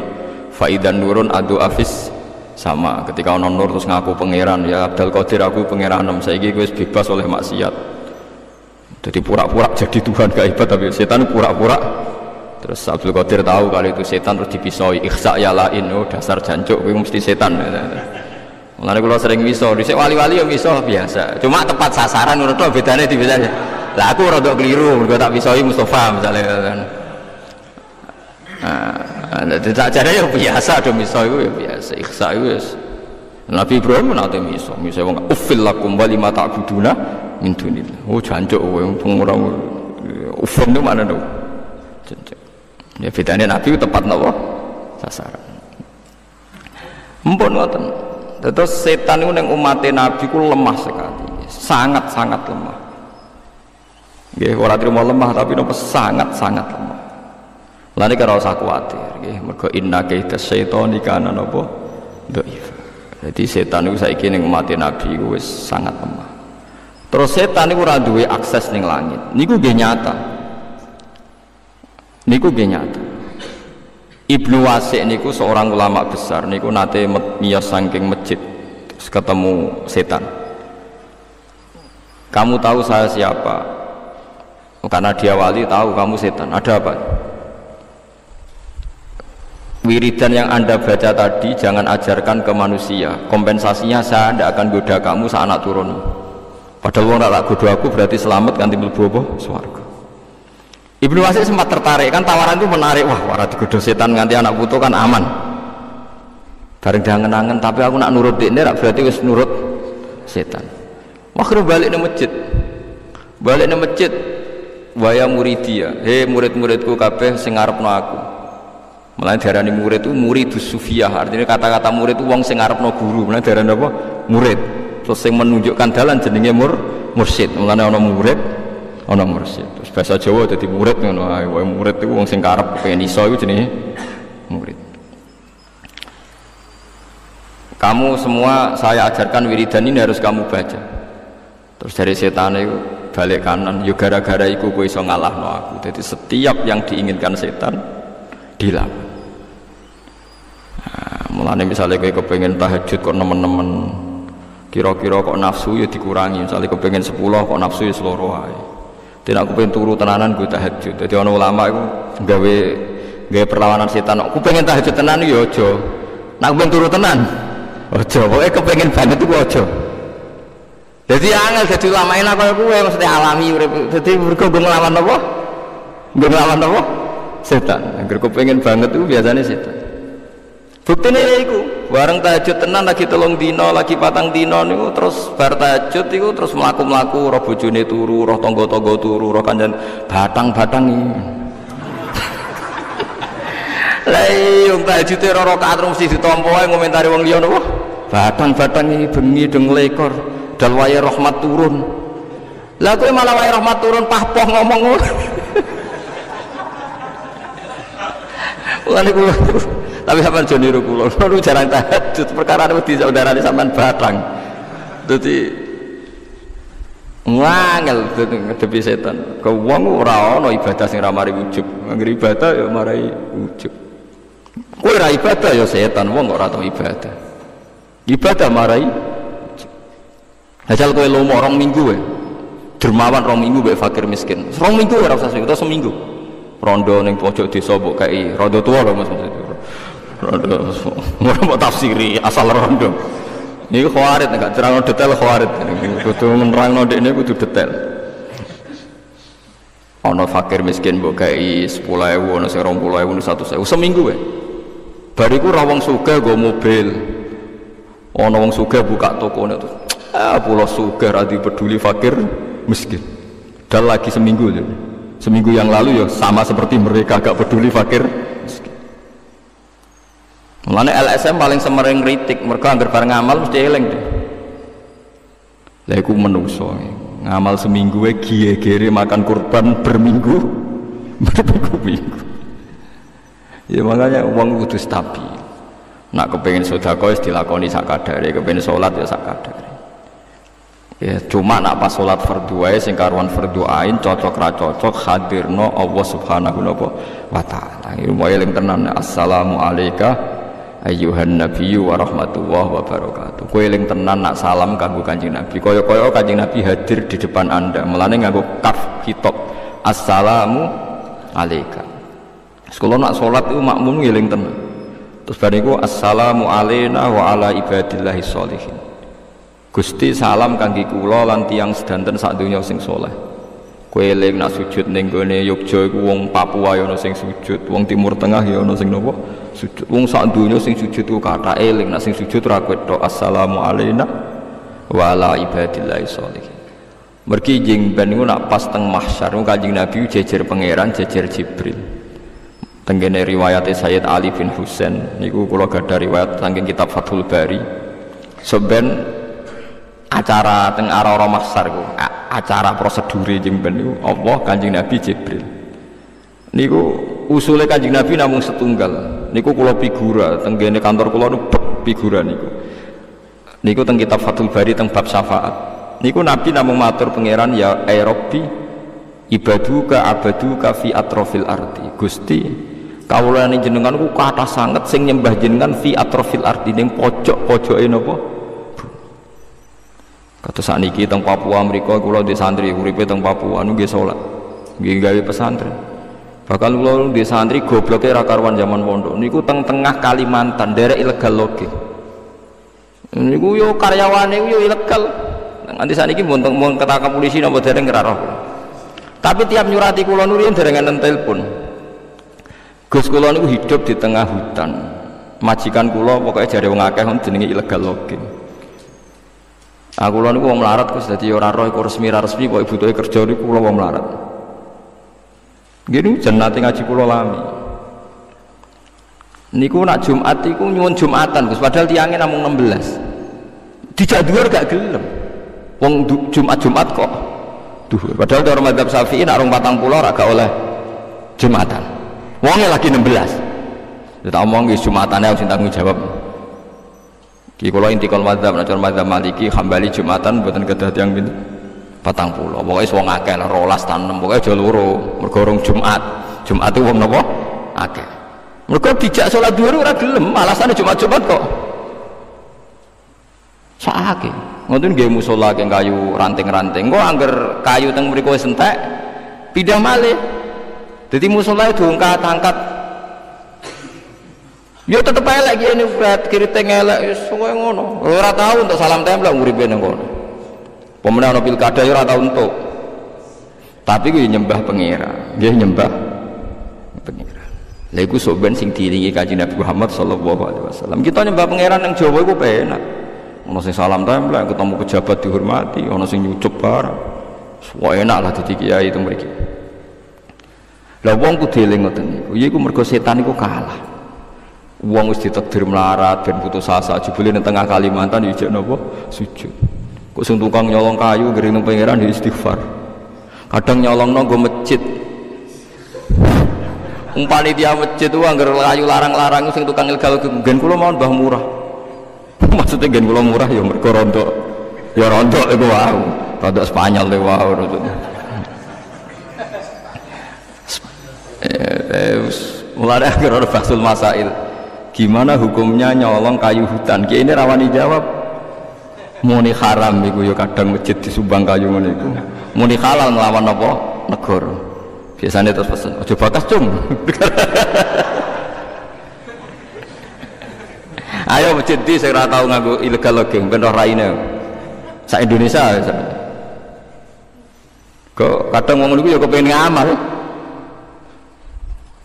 faidan nurun adu afis sama ketika ana nur terus ngaku pangeran ya Abdul Qadir aku pangeran saiki wis bebas oleh maksiat. Jadi pura-pura jadi Tuhan gak hebat tapi setan pura-pura. Terus Abdul Qadir tahu kalau itu setan terus dipisoi ikhsa ya lain oh dasar jancuk kuwi mesti setan. Mulane kula sering miso, dhisik wali-wali ya miso biasa. Cuma tepat sasaran ngono tok bedane dibedane. Lah aku rada keliru mergo tak pisoi Mustafa misalnya kan. Tak jare ya biasa do miso iku ya biasa. Ikhsa iku wis. Nabi Ibrahim nate miso wong ufil lakum wa lima ta'buduna min dunillah. Oh jancuk kowe ora ufil itu mana to? Jancuk. Ya bedane Nabi tepat napa? Sasaran. Mpun ngoten. Terus setan itu yang umat Nabi ku lemah sekali, sangat-sangat lemah. Nggih, ora trimo lemah tapi nopo sangat-sangat lemah. Lane karo usah kuwatir, nggih, mergo inna kaida syaitani kana napa dhaif. Jadi setan itu saiki ning umat Nabi ku wis sangat lemah. Terus setan itu ora duwe akses ning langit. Niku nggih nyata. Niku nggih nyata. Ibnu Wasik niku seorang ulama besar niku nate miyos saking masjid terus ketemu setan. Kamu tahu saya siapa? Karena dia wali tahu kamu setan. Ada apa? Wiridan yang Anda baca tadi jangan ajarkan ke manusia. Kompensasinya saya tidak akan goda kamu saat anak turun. Padahal orang tak goda aku berarti selamat ganti mlebu apa? Swarga. Ibnu Wasik sempat tertarik, kan tawaran itu menarik. Wah, wara digodo setan nganti anak putu kan aman. Bareng dangen-angen, tapi aku nak nurut ini berarti wis nurut setan. Makro balik ke masjid. Balik ke masjid, waya muridia. Hei murid-muridku kabeh sing ngarepno aku. Mulane diarani murid itu muridus sufiyah. Artinya kata-kata murid itu wong sing ngarepno guru. Mulane diarani apa? Murid. Terus sing menunjukkan dalan jenenge mursyid. Mulane ana murid ana mursyid. Terus bahasa Jawa dadi murid ngono ae. Wae murid iku wong sing karep pengen iso iku jenenge murid. Kamu semua saya ajarkan wiridan ini harus kamu baca. Terus dari setan itu balik kanan, yo gara-gara iku kowe iso ngalahno aku. Jadi setiap yang diinginkan setan dilakukan. Nah, mulane misalnya kowe kepengin tahajud kok nemen-nemen kira-kira kok nafsu ya dikurangi. Misalnya kepengin 10 kok nafsu ya seloro ae. Tidak aku pengen turu tenanan gue tahajud. Jadi orang ulama itu gawe perlawanan setan. Aku pengen tahajud tenan ya aja. Nak pengen turu tenan. Aja. Pokoknya kepengen banget itu aja. Jadi angel jadi ulama enak kaya kowe mesti alami urip. Jadi mergo nglawan apa? Nglawan apa? Setan. Angger kepengen banget itu biasanya setan. Buktine iku, bareng tahajud tenan lagi 3 dina, lagi 4 dina niku terus bar tahajud iku terus mlaku-mlaku roh bojone turu, roh tangga-tangga turu, roh kancan batang-batang iki. Lah iya tahajud ora rakaat mesti ditampa ae ngomentari wong liya napa? Batang-batang iki bengi deng lekor, dal wae rahmat turun. Lah kowe malah wae rahmat turun pah-poh ngomong ngono. Mulane kula tapi sampean jo niru kula lu jarang tahajud perkara wedi saudarane sampean batang dadi ngangel ngedepi setan ke wong ora ana ibadah sing ora mari ujug anggere ibadah ya marai ujug kowe ora ibadah ya setan wong ora tau ibadah marai asal kowe lomo 2 minggu wae dermawan 2 minggu wae fakir miskin 2 minggu ora usah seminggu rondo ning pojok desa mbok kei rondo tuwa lho Mas rondo ora mau tafsiri asal rondo niku khawarit nek terang detail khawarit kudu nerangno ndekne kudu detail ana fakir miskin mbok kei 10.000 ana sing 20.000 100.000 seminggu wae bariku ra wong sugih nggo mobil ana wong sugih buka tokone terus pulau sugih ra peduli fakir miskin dan lagi seminggu lho. Seminggu yang lalu ya sama seperti mereka gak peduli fakir miskin. Mulane LSM paling semering kritik, mergo anggere bareng ngamal mesti eling deh. Lah iku menungso. Ngamal seminggu giye-gere makan kurban berminggu. Berminggu. Ya makanya uang kudu stabil. Nak kepengin sedekah wis dilakoni sak kadare, kepengin salat ya sak kadare. Ya cuma nak pas salat fardhu wae sing karuan fardhu ain cocok ra cocok hadirno Allah Subhanahu wa taala. Iku wae eling tenan. Assalamu alayka ayyuhan nabiyyu wa rahmatullahi wa barakatuh. Kowe eling tenan nak salam kanggo Kanjeng Nabi. Kaya-kaya Kanjeng Nabi hadir di depan Anda. Mulane nganggo kaf khitab. Assalamu alayka. Sekolah nak salat itu makmum eling tenan. Terus bariku assalamu alayna wa ala ibadillahi sholihin. Gusti salam kangge kula lan tiyang sedanten sak donya sing saleh. Kowe eling nak sujud ning gone Yogya iku wong Papua ya ana sing sujud, wong Timur Tengah ya ana sing napa? Sujud. Wong sak donya sing sujud ku kathah eling nak sing sujud ra kowe tok assalamu alayna wa ala ibadillahi sholihin. Mergi jeng ben niku nak pas teng mahsyar Kanjeng Nabi jejer pangeran, jejer Jibril. Tenggene riwayate Sayyid Ali bin Husain niku kula gadah riwayat saking kitab Fathul Bari. Soben acara teng ara-ara mahsyar ku acara prosedure jeng ben niku Allah Kanjeng Nabi Jibril niku usule Kanjeng Nabi namung setunggal niku kula figura teng kene kantor kula niku figura niku teng kitab Fathul Bari teng bab syafaat niku Nabi namung matur pangeran ya Rabbi ibaduka abaduka fi atrofil ardi Gusti kawulane jenengan ku kathah sanget sing nyembah jenengan fi atrofil ardi ning pojok-pojoke napa kata sakniki teng Papua mriko kula di santri uripe teng Papua nggih salat nggih gawe pesantren bakal kula di santri gobloke ra karuan zaman pondok niku teng tengah Kalimantan derek ilegal loge niku yo karyawane yo ilegal nganti sakniki mun ketangkap polisi napa dereng ora roh tapi tiap nyurati kula nurian dereng enten telepon Gus kula niku hidup di tengah hutan majikan kula pokoke jare wong akeh jenenge ilegal logging. Aku lho niku wong melarat Gus dadi ora roh iku resmi ra resmi kok butuhe kerja niku kula wong melarat. Nggih niku jenate ngaji kula lami. Niku nak Jumat iku nyuwun Jumatan Gus padahal tiange namung 16. Dijak dhuwur gak gelem. Wong Jumat kok dhuwur. Padahal cara mazhab Syafi'i nak rong 40 ora gak oleh Jumatan. Wonge lagi 16. Ya tak omong nggih Jumatane harus tanggung jawab. Ki kula intikal mazhab nek mazhab Maliki Hambali Jumatan mboten kedah tiyang pinten 40. Pokoke wong akeh 12 tanem pokoke aja loro mergo rong Jumat. Jumat itu wong napa? Akeh. Mergo dijak salat dhuwur ora gelem, alasane Jumat-Jumat kok. Sakake. Ngoten nggih musala keng kayu ranting-ranting. Kok angger kayu teng mriku wis entek pindah malih. Dadi musala diangkat-angkat ya tetep elek gini berat kiri tengelek wis kowe ngono ora tau untuk salam tempel uripe nang kono pemenang ana pilkada ya ora tau entuk tapi kuwi nyembah pangeran nggih nyembah pangeran lha iku sok ben sing diiringi Kanjeng Nabi Muhammad sallallahu alaihi wasallam kita nyembah pangeran nang Jawa iku penak ana sing salam tempel ketemu pejabat dihormati ana sing nyucup barang semua enak lah dadi kiai teng mriki lha wong kudu eling ngoten niku ya iku mergo setan iku kalah. Wong wis ditakdir melarat ben putus asa jebule nang tengah Kalimantan ijek napa sujud. Kok sing tukang nyolong kayu ngering nang pangeran istighfar. Kadang nyolongno nggo masjid. Panitia masjid ku anggar kayu larang-larang sing tukang ilegal gen kula mawon mbah murah. Maksudnya gen kula murah ya mergo rontok. Ya rontok iku wae. Rontok Spanyol iku wae maksudnya. Mulane anggar basul masail. Gimana hukumnya nyolong kayu hutan? Ki ini rawani jawab. Muni haram iku ya kadang masjid disumbang kayu ngene iku. Muni halal nglawan apa? Negara. Biasanya terus pesen, aja bakas cung. Ayo masjid di sing ora tau nganggo illegal logging ben roh raine. Sak Indonesia. Kok kadang wong niku ya kepengin ngamal.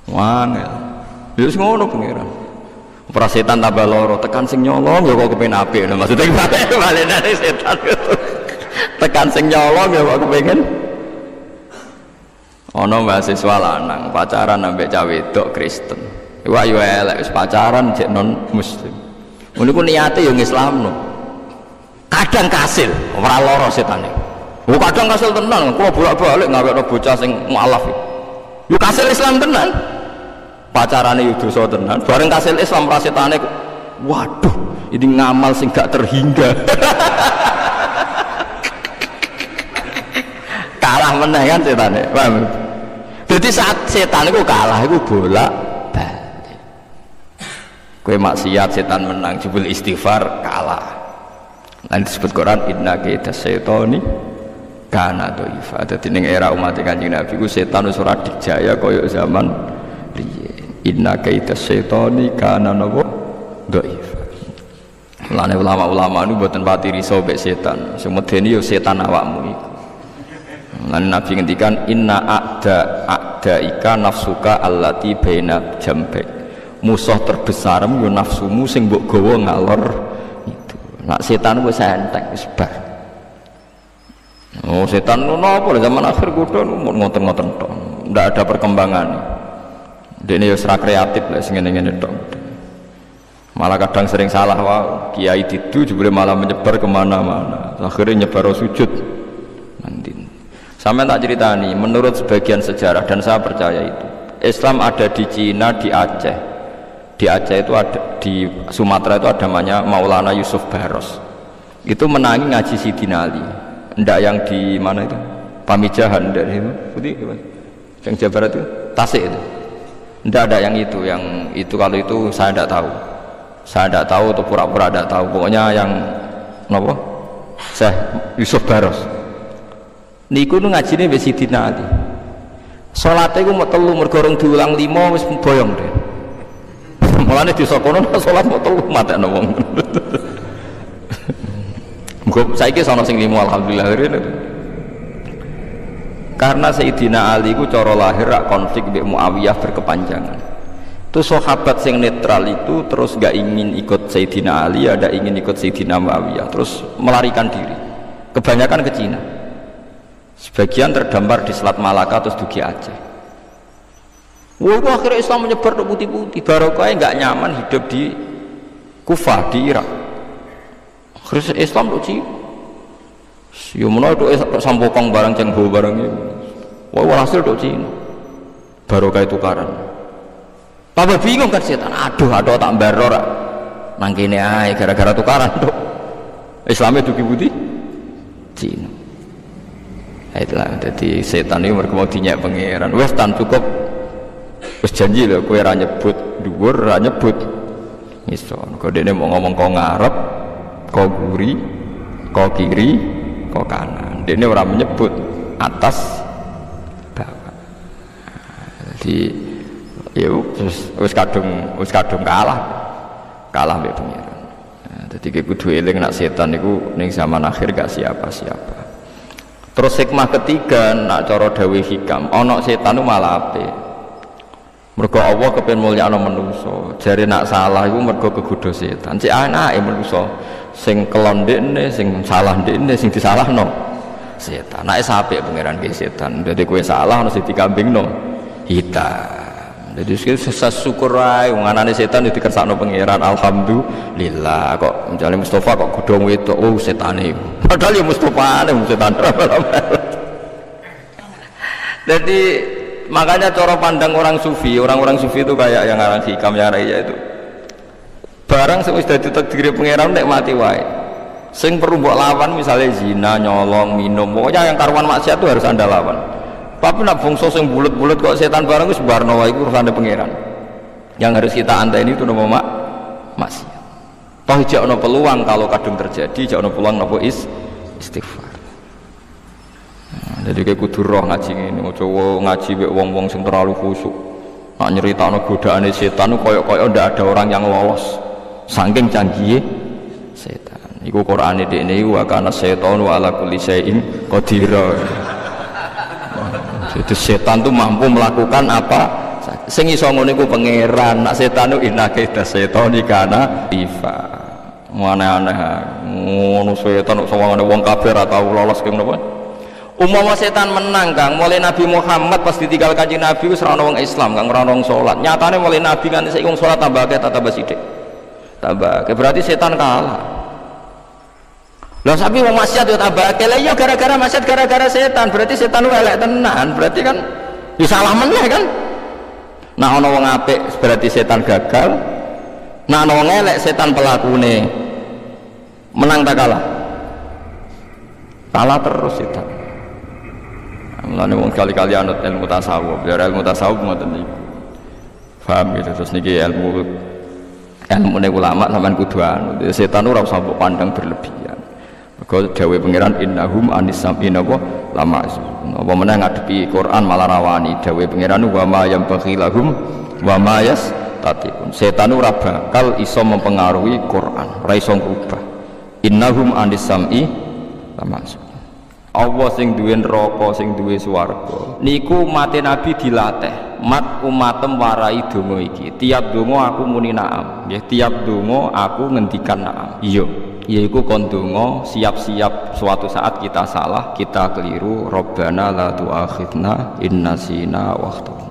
Wangel. Ya wis ngono pengiran. Prasetan tambah loro tekan sing nyolong ya kok kepen apik lho maksudnya balene setan tekan sing nyolong ya kok kepengen ana mahasiswa lanang pacaran ambek cah wedok Kristen Wah yo elek wis pacaran jek non muslim. Ngono ku niate yo ngislamno. Kadang kasil, ora lara setane. Oh kadang kasil tenan, kula bolak-balik ngawekno bocah sing mualaf. Yo kasil Islam tenan. Pacarane yo dosa tenan. Bareng kasil Islam ra setane waduh, ini ngamal sing gak terhingga. Kalah meneh kan setane. Paham? Jadi saat setan itu kalah itu bolak balik. Kowe maksiat setan menang, jebul istighfar kalah. Lan disebut Quran inna kaida syaitani kana dhaifa. Dadi ning era umat Kanjeng Nabi ku setan wis ora dijaya kaya zaman riyen. Inna kaida syaitani kana dhaifa. Lane ulama-ulama niku mboten pati riso mek setan. Sing medeni yo setan awakmu iku. Lan Nabi ngendikan inna a'daika nafsuka allati baina jambe. Musuh terbesarmu yo nafsumu sing mbok gawa ngalor itu. Nak setan wis entek wis bar. Oh setan napa zaman akhir kudu ngoten-ngoten tok. Ndak ada perkembangan. Dene yo ora kreatif lah sing ngene-ngene tok. Malah kadang sering salah wae. Kiai didu jebule malah menyebar kemana-mana. Akhirnya nyebar sujud. Nanti. Sampai tak ceritani, menurut sebagian sejarah dan saya percaya itu, Islam ada di Cina, di Aceh. Di Aceh itu ada, di Sumatera itu ada namanya Maulana Yusuf Baros. Itu menangi ngaji Sidina Ali. Ndak yang di mana itu? Pamijahan dari itu. Putih gimana? Yang Jawa Barat itu, Tasik itu. Ndak ada yang itu kalau itu saya ndak tahu. Saya ndak tahu atau pura-pura ndak tahu. Pokoknya yang napa? Syekh Yusuf Baros. Niku nu ngajine wis Sidina Ali. Salate iku mok telu mergo rong diulang 5 wis boyong deh. Mulane desa kono salat mok telu matekno wong. Mugo saiki ana sing 5 alhamdulillah. Karena Sayyidina Ali ku cara lahir rak konflik mbek Muawiyah berkepanjangan. Itu sahabat yang netral itu terus gak ingin ikut Sayyidina Ali, ada ingin ikut Sayyidina Muawiyah, terus melarikan diri. Kebanyakan ke Cina. Sebagian terdampar di Selat Malaka terus dugi Aceh. Wah, akhirnya Islam menyebar ke putih-putih. Barokah nggak nyaman hidup di Kufah di Irak. Akhirnya Islam tuh sih. Ya mana itu sampokong barang cengho barang itu. Wah, hasil tuh sih. Barokah tukaran. Papa bingung kan setan. Aduh tak baror. Nang kene ae gara-gara tukaran tuh. Islamnya dugi putih. Cina. Itulah jadi setan ini mereka mau dinyak pangeran wes tan cukup wes janji loh kue ra nyebut dhuwur ra nyebut ngisor kok dene mau ngomong kau ngarep kau guri kau kiri kau kanan dene ora menyebut atas bawah. Jadi ya wes kadung kalah mbek pangeran. Jadi kayak kudu eling nak setan niku ning zaman akhir gak siapa-siapa. Terus hikmah ketiga nak cara dawuh hikam ana setan malah apik. Mergo Allah kepen mulyakno manungsa. Jare nak salah iku mergo kegodho setan. Cek anake manungsa sing kelon ndekne, sing salah ndekne, sing disalahno setan. Nek apik pangeran ke setan. Dadi kowe salah ono sing dikambingno hitam. Jadi syukur ae wong anane setan dikersakno pangeran alhamdulillah kok misalnya Mustafa kok godhong wedok oh setane padahal ya Mustafa wong setan. Jadi makanya cara pandang orang sufi itu kayak yang ngarang hikam ya raya itu barang sing wis dadi takdire pangeran nek mati wae sing perlu mbok lawan misalnya zina nyolong minum pokoknya yang karuan maksiat itu harus Anda lawan. Tapi nak bungsu sing bulet-bulet kok setan barang wis barno wae iku urusane pangeran. Yang harus kita anteni itu nama maksiat. Toh jak ono peluang kalau kadung terjadi, jak ono peluang napa istighfar. Jadi kayak kudu roh ngaji ngene, aja ngaji mek wong-wong sing terlalu khusyuk. Nak nyeritakno godaane setan koyo-koyo ndak ada orang yang lolos. Saking canggih setan. Iku Qur'ane dekne wa kana setanu ala kulli syai'in qadir. Jadi setan itu mampu melakukan apa sing iso ngono iku pangeran. Nak setan itu innaka setani kana ifa aneh-aneh ngono setan kok sawangane wong kafir atau lolos ke menapa Umpama setan menang Kang, mulai Nabi Muhammad pas ditinggal Kanjeng Nabi wis ora ana wong Islam, Kang, ora ana wong salat. Nyatane mulai Nabi kan saiki wong salat tambah akeh tambah sithik. Tambah akeh berarti setan kalah. Lah sapi wong maksiat yo tambah akeh. Lah iya gara-gara maksiat gara-gara setan, berarti setan elek tenan. Berarti kan ya salah meneh kan. Nah ana wong apik berarti setan gagal. Nah ana wong elek setan pelakune. Menang tak kalah? Kalah terus setan. Mulane wong kali-kali anut ilmu tasawuf, biar ilmu tasawuf ngoten niku. Paham gitu, terus niki ilmu ulama sampean kudu anut. Setan ora usah mbok pandang berlebihan. Mergo dawuh pangeran innahum anissamina wa lamas. Apa meneh ngadepi Quran malah rawani dawuh pangeran wa ma yambaghi lahum wa ma yastatiqun. Setan ora bakal iso mempengaruhi Quran, ora iso ngubah. Innahum anissam'i lamas. Allah sing duwe neraka sing duwe swarga niku mate Nabi dilatih mat umatem warai donga iki tiap donga aku muni na'am nggih tiap donga aku ngendikan na'am iya yaiku kon donga siap-siap suatu saat kita salah kita keliru Rabbana la tu'akhidna in nasina wa akhtana